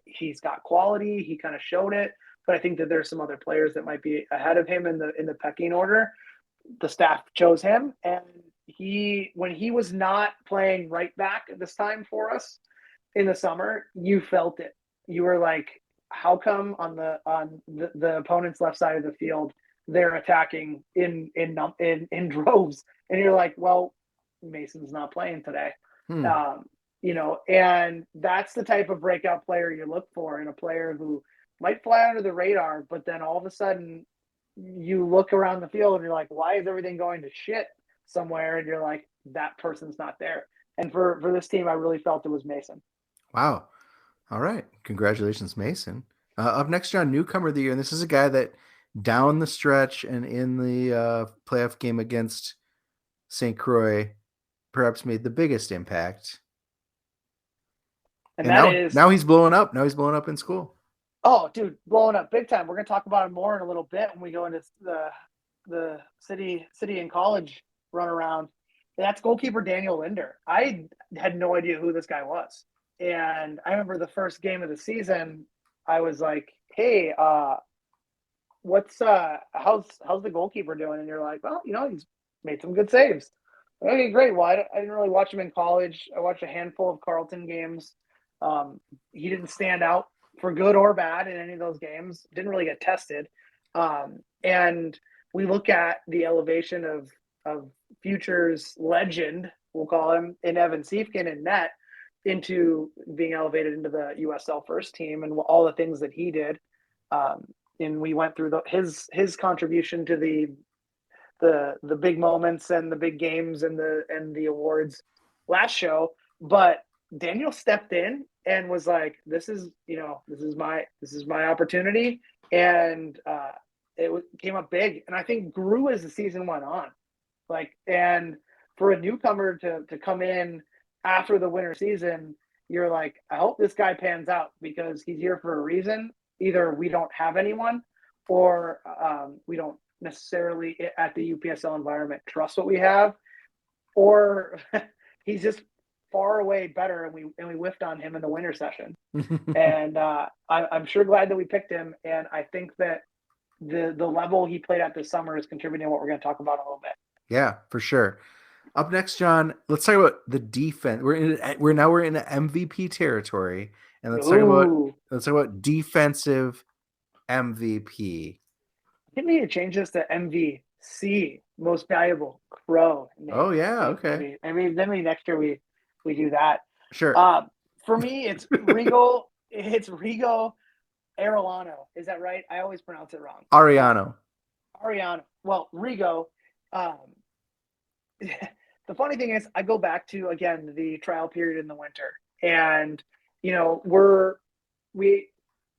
Speaker 4: he's got quality. He kind of showed it, but I think that there's some other players that might be ahead of him in the pecking order. The staff chose him, and when he was not playing right back at this time for us in the summer, you felt it. You were like, how come on the opponent's left side of the field they're attacking in droves? And you're like, well, Mason's not playing today. And that's the type of breakout player you look for, in a player who might fly under the radar, but then all of a sudden you look around the field and you're like, why is everything going to shit somewhere? And you're like, that person's not there. And for this team, I really felt it was Mason.
Speaker 5: Wow. All right. Congratulations, Mason. Up next, John, newcomer of the year. And this is a guy that down the stretch and in the playoff game against St. Croix perhaps made the biggest impact.
Speaker 4: And that
Speaker 5: now he's blowing up. Now he's blowing up in school.
Speaker 4: Oh, dude, blowing up big time. We're going to talk about it more in a little bit when we go into the city and college run around. That's goalkeeper Daniel Linder. I had no idea who this guy was. And I remember the first game of the season, I was like, hey, how's the goalkeeper doing? And you're like, well, he's made some good saves. Okay, great. Well, I didn't really watch him in college. I watched a handful of Carleton games. He didn't stand out for good or bad in any of those games. Didn't really get tested. And we look at the elevation of Futures legend, we'll call him, in Evan Siefkin in net, into being elevated into the USL first team and all the things that he did. And we went through his contribution to the big moments and the big games and the awards last show. But Daniel stepped in and was like, this is my opportunity. And it came up big. And I think grew as the season went on. And for a newcomer to come in after the winter season, you're like, I hope this guy pans out because he's here for a reason. Either we don't have anyone or we don't necessarily at the UPSL environment trust what we have, or he's just far away better and we whiffed on him in the winter session. And I'm sure glad that we picked him. And I think that the level he played at this summer is contributing to what we're going to talk about in a little bit.
Speaker 5: Yeah, for sure. Up next, John, let's talk about the defense. We're in the MVP territory, and let's talk about defensive MVP.
Speaker 4: I think we need to change this to MVC, most valuable Crow.
Speaker 5: Oh yeah, okay.
Speaker 4: Maybe next year we do that.
Speaker 5: Sure.
Speaker 4: For me, it's Rigo. It's Rigo Arellano. Is that right? I always pronounce it wrong.
Speaker 5: Ariano.
Speaker 4: Well, Rigo. The funny thing is, I go back to, again, the trial period in the winter, and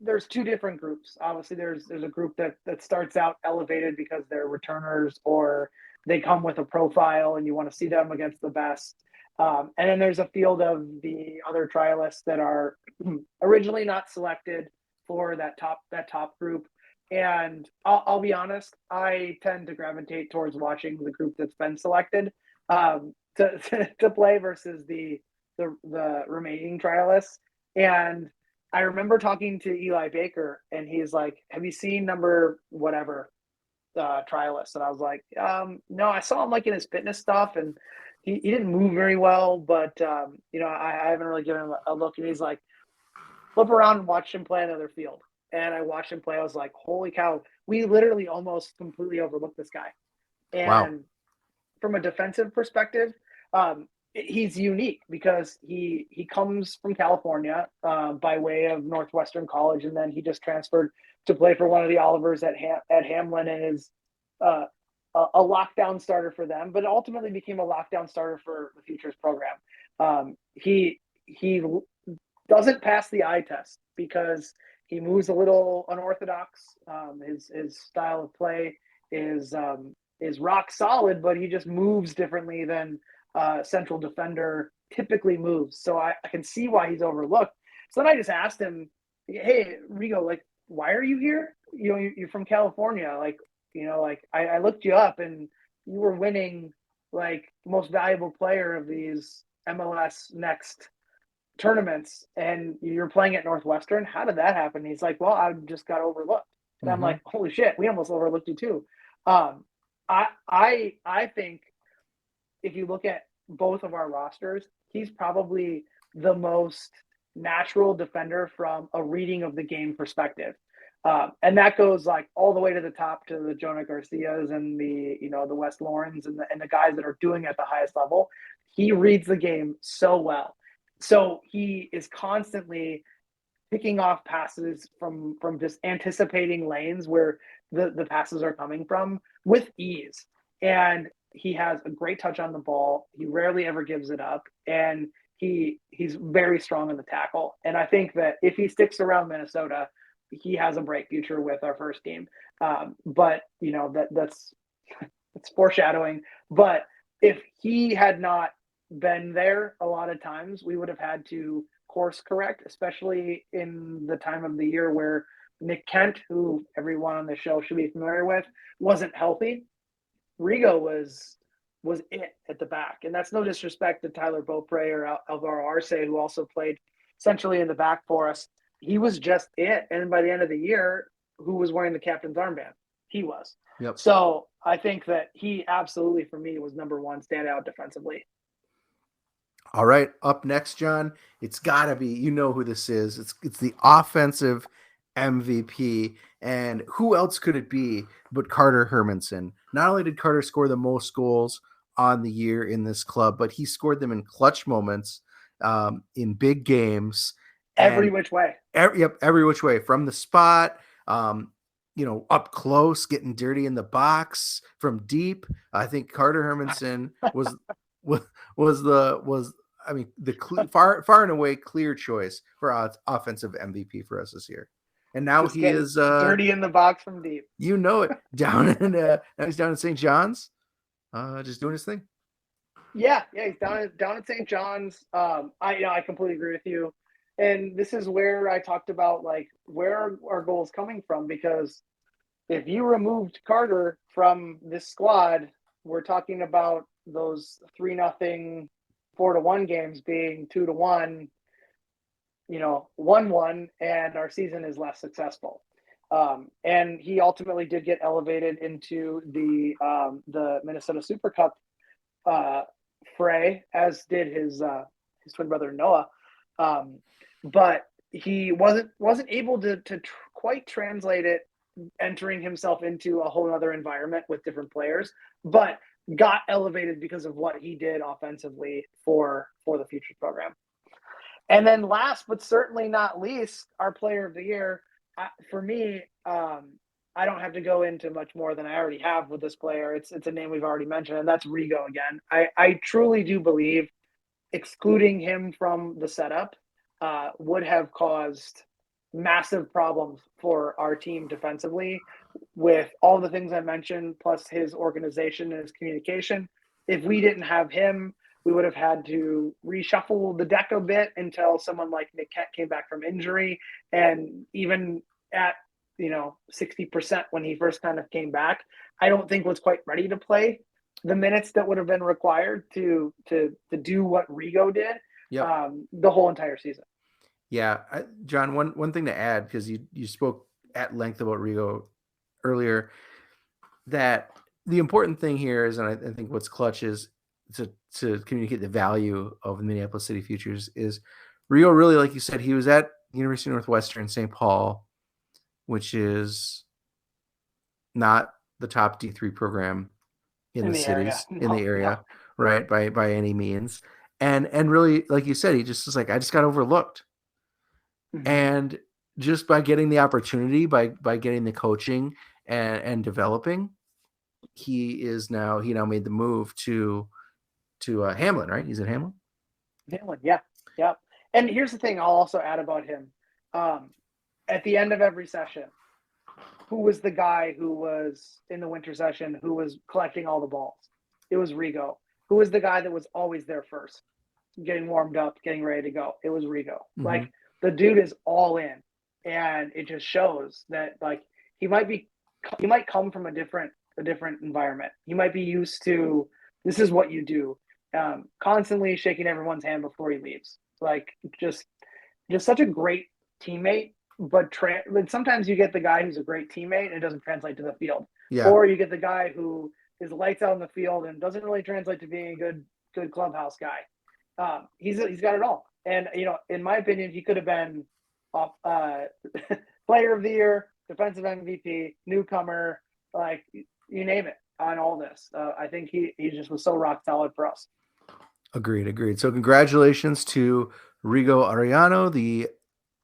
Speaker 4: there's two different groups. Obviously, there's a group that starts out elevated because they're returners or they come with a profile, and you want to see them against the best. And then there's a field of the other trialists that are originally not selected for that top group. And I'll be honest, I tend to gravitate towards watching the group that's been selected to play versus the remaining trialists. And I remember talking to Eli Baker, and he's like, "Have you seen number whatever trialist?" And I was like, "No, I saw him like in his fitness stuff, and he didn't move very well, but I haven't really given him a look." And he's like, "Flip around and watch him play another field." And I watched him play. I was like, holy cow, we literally almost completely overlooked this guy. And
Speaker 5: wow.
Speaker 4: From a defensive perspective, he's unique because he comes from California by way of Northwestern College, and then he just transferred to play for one of the Olivers at Hamlin, and is a lockdown starter for them, but ultimately became a lockdown starter for the Futures program. He doesn't pass the eye test because he moves a little unorthodox. His style of play is rock solid, but he just moves differently than central defender typically moves. So I can see why he's overlooked. So then I just asked him, "Hey, Rigo, like, why are you here? You're from California. I looked you up and you were winning like most valuable player of these MLS Next tournaments, and you're playing at Northwestern. How did that happen?" He's like, "Well, I just got overlooked." And I'm like, "Holy shit, we almost overlooked you too." I think if you look at both of our rosters, he's probably the most natural defender from a reading of the game perspective. And that goes like all the way to the top to the Jonah Garcias and the Wes Laurens and the guys that are doing it at the highest level. He reads the game so well. So he is constantly picking off passes from just anticipating lanes where the passes are coming from with ease. And he has a great touch on the ball. He rarely ever gives it up. And he's very strong in the tackle. And I think that if he sticks around Minnesota, he has a bright future with our first team. But that's foreshadowing. But if he had not been there a lot of times, we would have had to course correct, especially in the time of the year where Nick Kent, who everyone on the show should be familiar with, wasn't healthy. Rigo was it at the back. And that's no disrespect to Tyler Beaupre or Alvaro Arce, who also played centrally in the back for us. He was just it. And by the end of the year, who was wearing the captain's armband? He was.
Speaker 5: Yep.
Speaker 4: So I think that he absolutely, for me, was number one standout defensively.
Speaker 5: All right, up next, John, it's got to be, you know who this is. It's the offensive MVP, and who else could it be but Carter Hermanson? Not only did Carter score the most goals on the year in this club, but he scored them in clutch moments, in big games.
Speaker 4: Every which way.
Speaker 5: Every which way, from the spot, up close, getting dirty in the box, from deep. I think Carter Hermanson was the far and away clear choice for offensive MVP for us this year. And now he is
Speaker 4: dirty in the box from deep.
Speaker 5: You know it. Now he's down in St. John's, just doing his thing.
Speaker 4: Yeah, he's down at St. John's. I completely agree with you. And this is where I talked about like where our goals coming from, because if you removed Carter from this squad, we're talking about those 3-0, 4-1 games being 2-1, 1-1, and our season is less successful. And he ultimately did get elevated into the Minnesota Super Cup fray, as did his twin brother Noah. But he wasn't able to quite translate it, entering himself into a whole other environment with different players, but got elevated because of what he did offensively for the future program. And then last but certainly not least, our player of the year, for me, I don't have to go into much more than I already have with this player. It's a name we've already mentioned, and that's Rigo again. I truly do believe excluding him from the setup would have caused massive problems for our team defensively, with all the things I mentioned, plus his organization and his communication. If we didn't have him, we would have had to reshuffle the deck a bit until someone like Nick Kent came back from injury. And even at 60% when he first kind of came back, I don't think was quite ready to play the minutes that would have been required to do what Rigo did.
Speaker 5: Yep.
Speaker 4: The whole entire season.
Speaker 5: Yeah, John, one thing to add, because you spoke at length about Rigo earlier, that the important thing here is, and I think what's clutch is to communicate the value of the Minneapolis City Futures, is Rigo really, like you said, he was at University of Northwestern St. Paul, which is not the top D3 program in the cities, in the area, right, by any means. And really, like you said, he just was like, I just got overlooked. Mm-hmm. And just by getting the opportunity, by getting the coaching and developing, he now made the move to Hamlin, right? He's at Hamlin.
Speaker 4: Hamlin, yeah. And here's the thing I'll also add about him. At the end of every session, who was the guy who was in the winter session who was collecting all the balls? It was Rigo. Who was the guy that was always there first, getting warmed up, getting ready to go? It was Rigo. Mm-hmm. Like, the dude is all in, and it just shows that like he might come from a different environment. He might be used to, this is what you do, constantly shaking everyone's hand before he leaves. Like just such a great teammate, but sometimes you get the guy who's a great teammate and it doesn't translate to the field. Yeah. Or you get the guy who is lights out in the field and doesn't really translate to being a good clubhouse guy. He's got it all. And, in my opinion, he could have been player of the year, defensive MVP, newcomer, like you name it on all this. I think he just was so rock solid for us.
Speaker 5: Agreed. So congratulations to Rigo Arellano, the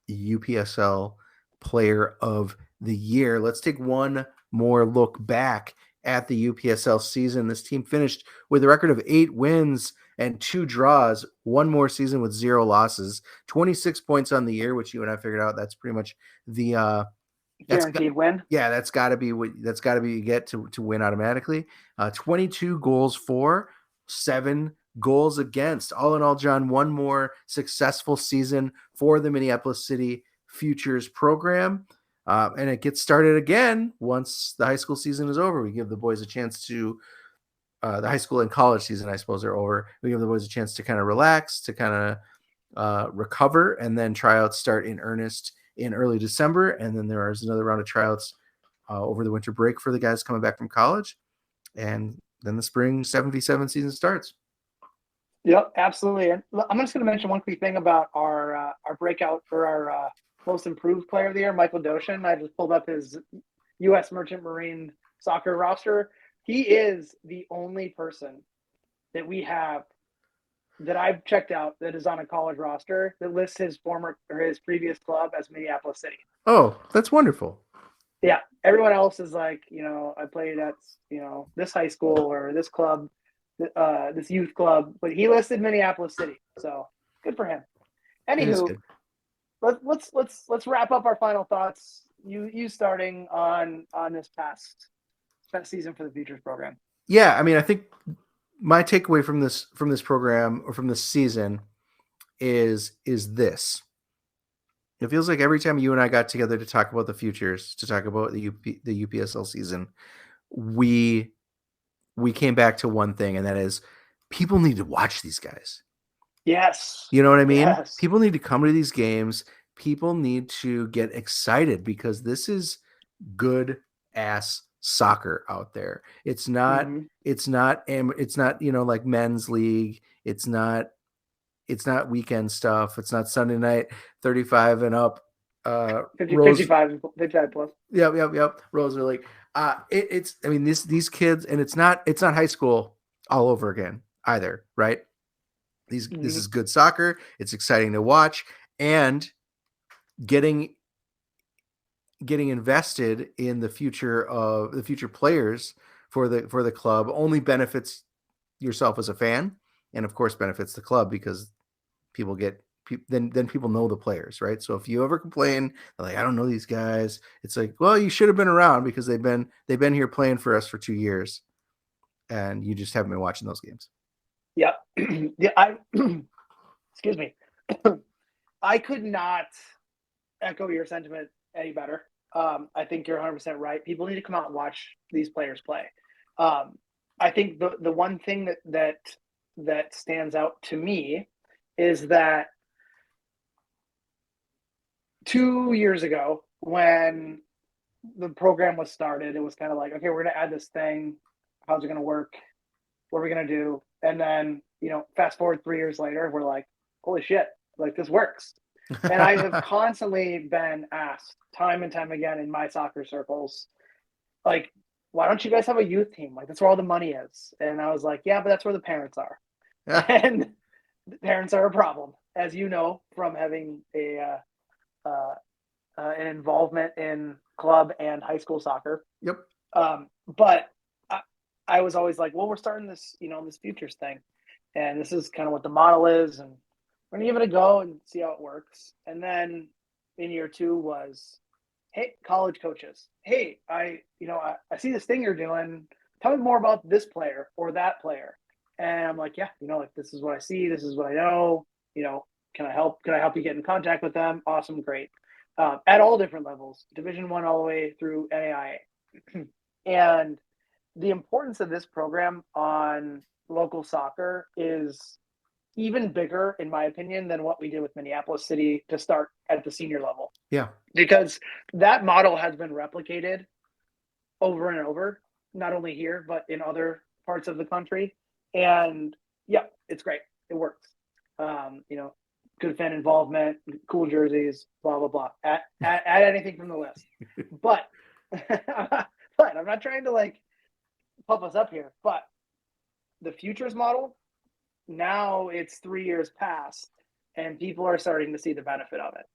Speaker 5: UPSL player of the year. Let's take one more look back at the UPSL season. This team finished with a record of 8 wins and 2 draws, one more season with 0 losses, 26 points on the year, which you and I figured out that's pretty much the
Speaker 4: guaranteed win.
Speaker 5: Yeah, that's got to be you get to win automatically. 22 goals for, 7 goals against. All in all, John, one more successful season for the Minneapolis City Futures program. And it gets started again once the high school season is over. We give the boys a chance to, the high school and college season, I suppose, are over. We give the boys a chance to kind of relax, to kind of recover, and then tryouts start in earnest in early December. And then there is another round of tryouts over the winter break for the guys coming back from college. And then the spring 7v7 season starts.
Speaker 4: Yep, absolutely. And I'm just going to mention one quick thing about our breakout for our most improved player of the year, Michael Doshin. I just pulled up his U.S. Merchant Marine soccer roster. He is the only person that we have that I've checked out that is on a college roster that lists his previous club as Minneapolis City.
Speaker 5: Oh, that's wonderful.
Speaker 4: Yeah. Everyone else is like, I played at, this high school or this club, this youth club, but he listed Minneapolis City. So good for him. Anywho, let's wrap up our final thoughts. You starting on this past season for the Futures program.
Speaker 5: Yeah, I mean, I think my takeaway from this program or from this season is this. It feels like every time you and I got together to talk about the Futures, to talk about the UPSL season, we came back to one thing, and that is people need to watch these guys.
Speaker 4: Yes.
Speaker 5: You know what I mean?
Speaker 4: Yes.
Speaker 5: People need to come to these games. People need to get excited because this is good ass soccer out there. It's not like men's league. It's not weekend stuff. It's not Sunday night 35 and up
Speaker 4: 55 plus.
Speaker 5: Yep. Rose are like these kids, and it's not high school all over again either, right? This is good soccer. It's exciting to watch, and getting invested in the future players for the club only benefits yourself as a fan, and of course benefits the club because people know the players, right? So if you ever complain like, I don't know these guys, it's like, well, you should have been around because they've been here playing for us for 2 years, and you just haven't been watching those games.
Speaker 4: Yeah. Excuse me. I could not echo your sentiment any better. I think you're 100% right. People need to come out and watch these players play. I think the one thing that stands out to me is that 2 years ago when the program was started, it was kind of like, okay, we're going to add this thing. How's it going to work? What are we going to do? And then, fast forward 3 years later, we're like, holy shit, like this works. And I have constantly been asked time and time again in my soccer circles, like, why don't you guys have a youth team? Like, that's where all the money is. And I was like, yeah, but that's where the parents are. Yeah. And the parents are a problem, as you know, from having an involvement in club and high school soccer.
Speaker 5: Yep.
Speaker 4: But I was always like, well, we're starting this, this futures thing. And this is kind of what the model is. And we're going to give it a go and see how it works. And then in year 2 was, hey, college coaches. Hey, I see this thing you're doing. Tell me more about this player or that player. And I'm like, yeah, like this is what I see. This is what I know. Can I help you get in contact with them? Awesome. Great. At all different levels, Division I all the way through NAIA. And the importance of this program on local soccer is even bigger, in my opinion, than what we did with Minneapolis City to start at the senior level.
Speaker 5: Yeah.
Speaker 4: Because that model has been replicated over and over, not only here, but in other parts of the country. And yeah, it's great. It works. Good fan involvement, cool jerseys, blah, blah, blah. Add anything from the list. But I'm not trying to puff us up here, but the futures model, now it's 3 years past and people are starting to see the benefit of it.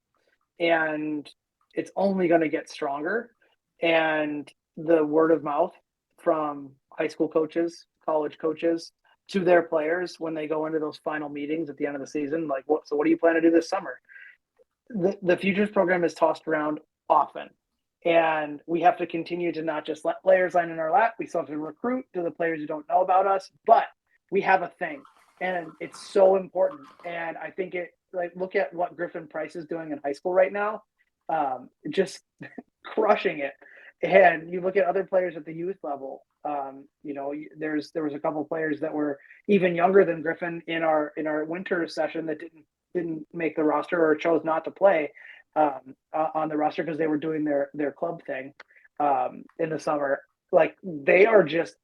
Speaker 4: And it's only going to get stronger. And the word of mouth from high school coaches, college coaches to their players when they go into those final meetings at the end of the season, like, what do you plan to do this summer? The futures program is tossed around often. And we have to continue to not just let players land in our lap. We still have to recruit to the players who don't know about us, but we have a thing, and it's so important. And I think look at what Griffin Price is doing in high school right now, just crushing it. And you look at other players at the youth level. There was a couple players that were even younger than Griffin in our winter session that didn't make the roster or chose not to play on the roster because they were doing their club thing in the summer. Like, they are just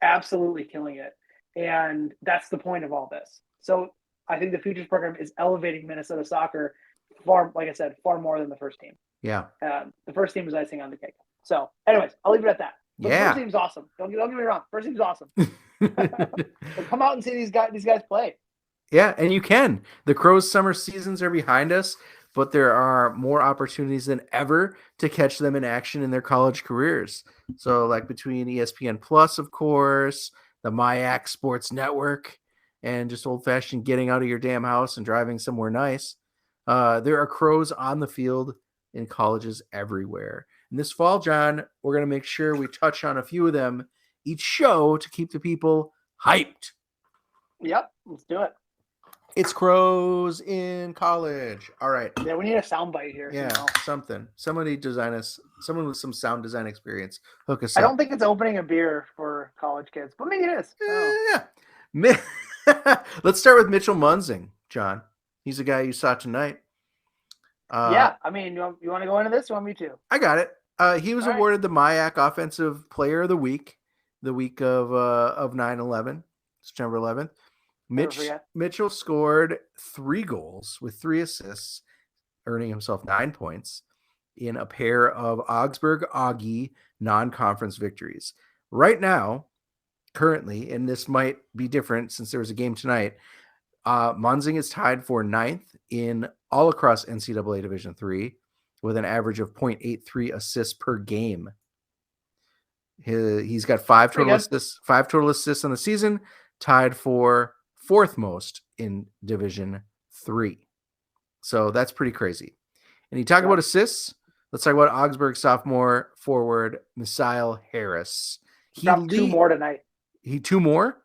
Speaker 4: absolutely killing it, and that's the point of all this. So I think the Futures program is elevating Minnesota soccer far more than the first team.
Speaker 5: Yeah.
Speaker 4: The first team is icing on the cake. So, anyways, I'll leave it at that. But
Speaker 5: Yeah.
Speaker 4: The first team's awesome. Don't get me wrong. First team's awesome. But come out and see these guys play.
Speaker 5: Yeah, and you can. The Crows' summer seasons are behind us, but there are more opportunities than ever to catch them in action in their college careers. So, like between ESPN Plus, of course, the MyAC Sports Network, and just old-fashioned getting out of your damn house and driving somewhere nice, there are Crows on the field in colleges everywhere. And this fall, John, we're going to make sure we touch on a few of them each show to keep the people hyped.
Speaker 4: Yep, let's do it.
Speaker 5: It's Crows in college. All right.
Speaker 4: Yeah, we need a soundbite here.
Speaker 5: Yeah, something. Somebody design us. Someone with some sound design experience. Hook us up.
Speaker 4: I don't think it's opening a beer for college kids, but maybe it is.
Speaker 5: Yeah. Let's start with Mitchell Munzing, John. He's the guy you saw tonight.
Speaker 4: Yeah, I mean, you want to go into this? You want me to?
Speaker 5: I got it. He was awarded the MyAC Offensive Player of the Week, the week of 9/11, September 11th. Mitchell scored 3 goals with 3 assists, earning himself 9 points in a pair of Augsburg-Augie non-conference victories. Right now, currently, and this might be different since there was a game tonight, Munzing is tied for 9th in all across NCAA Division III with an average of 0.83 assists per game. He's got 5 total assists on the season, tied for 4th most in Division III. So that's pretty crazy. And you talk about assists. Let's talk about Augsburg sophomore forward Misael Harris.
Speaker 4: He got 2 more tonight.
Speaker 5: 2 more?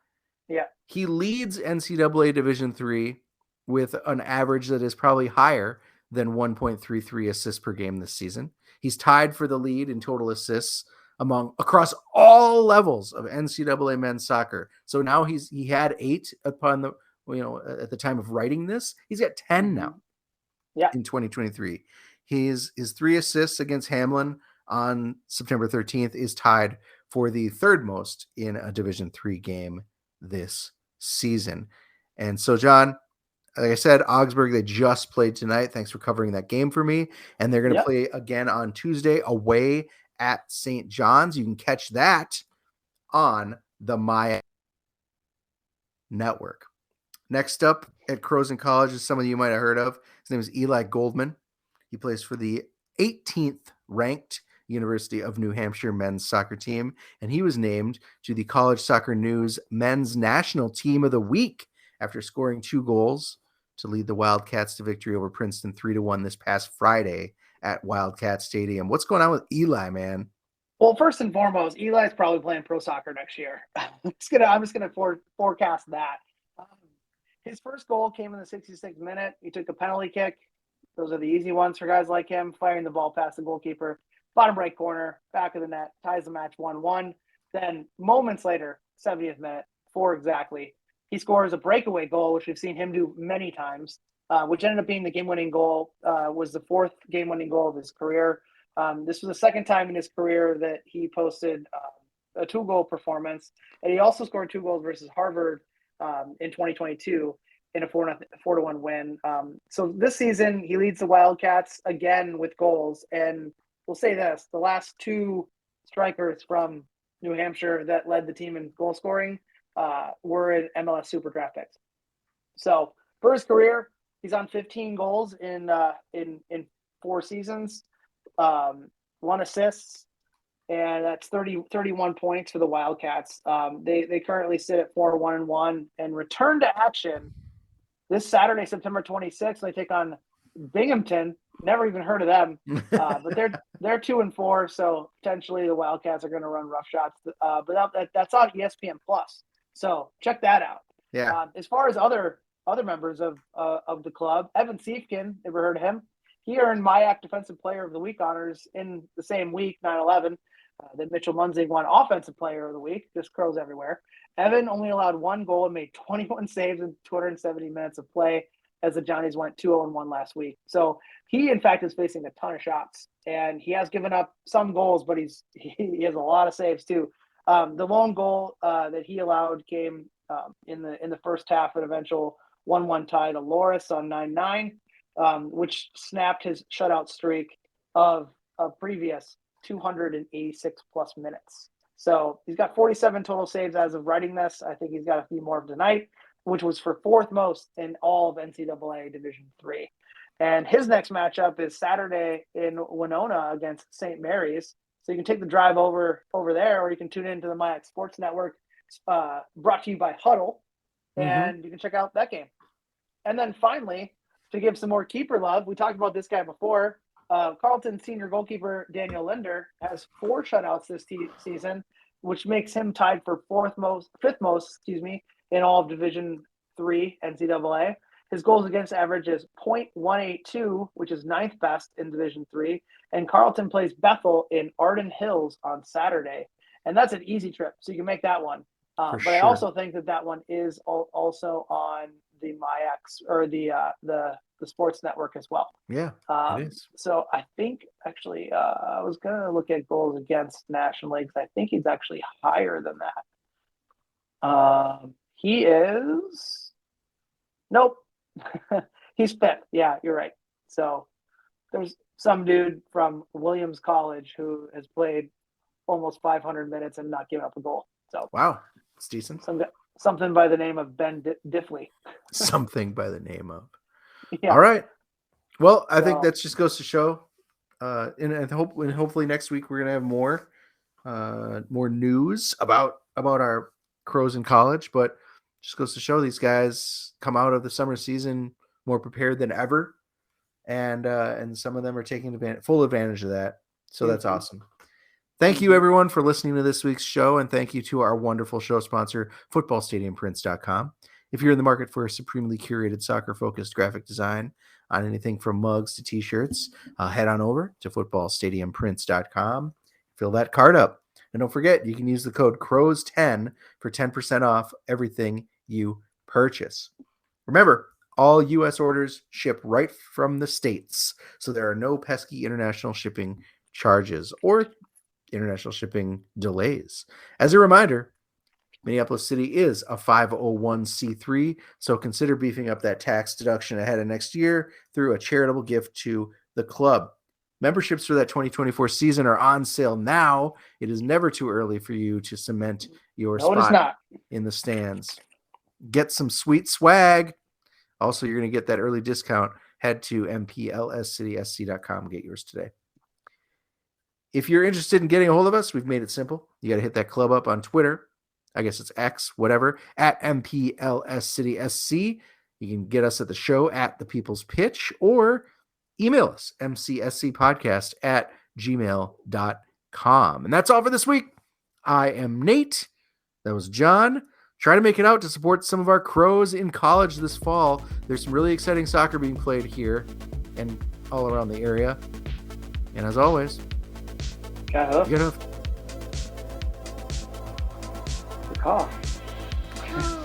Speaker 4: Yeah.
Speaker 5: He leads NCAA Division III with an average that is probably higher than 1.33 assists per game this season. He's tied for the lead in total assists across all levels of NCAA men's soccer. So now he had 8 upon the at the time of writing this. He's got 10 now.
Speaker 4: Yeah.
Speaker 5: In 2023. His 3 assists against Hamlin on September 13th is tied for the 3rd most in a Division III game this season. And so, John, like I said, Augsburg, they just played tonight. Thanks for covering that game for me. And they're going to play again on Tuesday away at St. John's. You can catch that on the MyAC Network. Next up at Crows in College is someone you might have heard of. His name is Eli Goldman. He plays for the 18th ranked University of New Hampshire men's soccer team, and he was named to the College Soccer News Men's National Team of the Week after scoring 2 goals to lead the Wildcats to victory over Princeton 3-1 this past Friday at Wildcat Stadium. What's going on with Eli, man?
Speaker 4: Well, first and foremost, Eli's probably playing pro soccer next year. I'm just gonna forecast that. His first goal came in the 66th minute. He took a penalty kick. Those are the easy ones for guys like him, firing the ball past the goalkeeper. Bottom right corner, back of the net, ties the match 1-1. Then moments later, 70th minute, 4 exactly, he scores a breakaway goal, which we've seen him do many times, which ended up being the game-winning goal, was the 4th game-winning goal of his career. This was the 2nd time in his career that he posted a 2-goal performance. And he also scored 2 goals versus Harvard in 2022 in a 4-1 win. So this season, he leads the Wildcats again with goals. And we'll say this, the last 2 strikers from New Hampshire that led the team in goal scoring were in MLS Super Draft picks. So for his career, he's on 15 goals in 4 seasons, 1 assists, and that's 31 points for the Wildcats. They currently sit at 4-1-1 and return to action this Saturday, September 26th. They take on Binghamton. Never even heard of them, but they're 2-4. So potentially the Wildcats are going to run rough shots. But that's on ESPN Plus. So check that out.
Speaker 5: Yeah.
Speaker 4: As far as other members of the club, Evan Siefkin, ever heard of him? He earned MIAC Defensive Player of the Week honors in the same week, 9/11, that Mitchell Munzing won Offensive Player of the Week. Just crows everywhere. Evan only allowed one goal and made 21 saves in 270 minutes of play as the Johnnies went 2-0-1 last week. So he, in fact, is facing a ton of shots, and he has given up some goals, but he has a lot of saves too. The lone goal that he allowed came in the first half, an eventual 1-1 tie to Loris on 9-9, which snapped his shutout streak of previous 286 plus minutes. So he's got 47 total saves as of writing this. I think he's got a few more tonight, which was for fourth most in all of NCAA Division III. And his next matchup is Saturday in Winona against St. Mary's. So you can take the drive over there, or you can tune into the MIAC Sports Network, brought to you by Huddle, and you can check out that game. And then finally, to give some more keeper love, we talked about this guy before. Carleton senior goalkeeper Daniel Linder has 4 shutouts this season, which makes him tied for fifth most, in all of Division III NCAA. His goals against average is .182, which is 9th best in Division III. And Carleton plays Bethel in Arden Hills on Saturday, and that's an easy trip, so you can make that one. But sure. I also think that one is also on the MIAC or the Sports Network as well.
Speaker 5: Yeah, it is.
Speaker 4: So I think actually I was going to look at goals against National Leagues. I think he's actually higher than that. He is nope. He's 5th. Yeah, you're right. So there's some dude from Williams College who has played almost 500 minutes and not given up a goal. So
Speaker 5: wow, it's decent.
Speaker 4: Something by the name of Ben Diffley.
Speaker 5: Something by the name of.
Speaker 4: Yeah.
Speaker 5: All right. Well, I think that just goes to show. And hopefully next week we're gonna have more news about our Crows in college. But just goes to show these guys come out of the summer season more prepared than ever, and some of them are taking full advantage of that. So that's awesome. Thank you, everyone, for listening to this week's show, and thank you to our wonderful show sponsor, FootballStadiumPrints.com. If you're in the market for a supremely curated soccer-focused graphic design on anything from mugs to T-shirts, head on over to FootballStadiumPrints.com. Fill that card up. And don't forget, you can use the code CROWS10 for 10% off everything you purchase. Remember, all U.S. orders ship right from the States, so there are no pesky international shipping charges or international shipping delays. As a reminder, Minneapolis City is a 501c3, so consider beefing up that tax deduction ahead of next year through a charitable gift to the club. Memberships for that 2024 season are on sale now. It is never too early for you to cement your spot in the stands. Get some sweet swag. Also, you're going to get that early discount. Head to mplscitysc.com. Get yours today. If you're interested in getting a hold of us, we've made it simple. You got to hit that club up on Twitter. I guess it's X, whatever, at mplscitysc. You can get us at the show at The People's Pitch, or email us, mcscpodcast@gmail.com. And that's all for this week. I am Nate. That was John. Try to make it out to support some of our Crows in college this fall. There's some really exciting soccer being played here and all around the area. And as always,
Speaker 4: get up.
Speaker 5: Get up.
Speaker 4: The cough.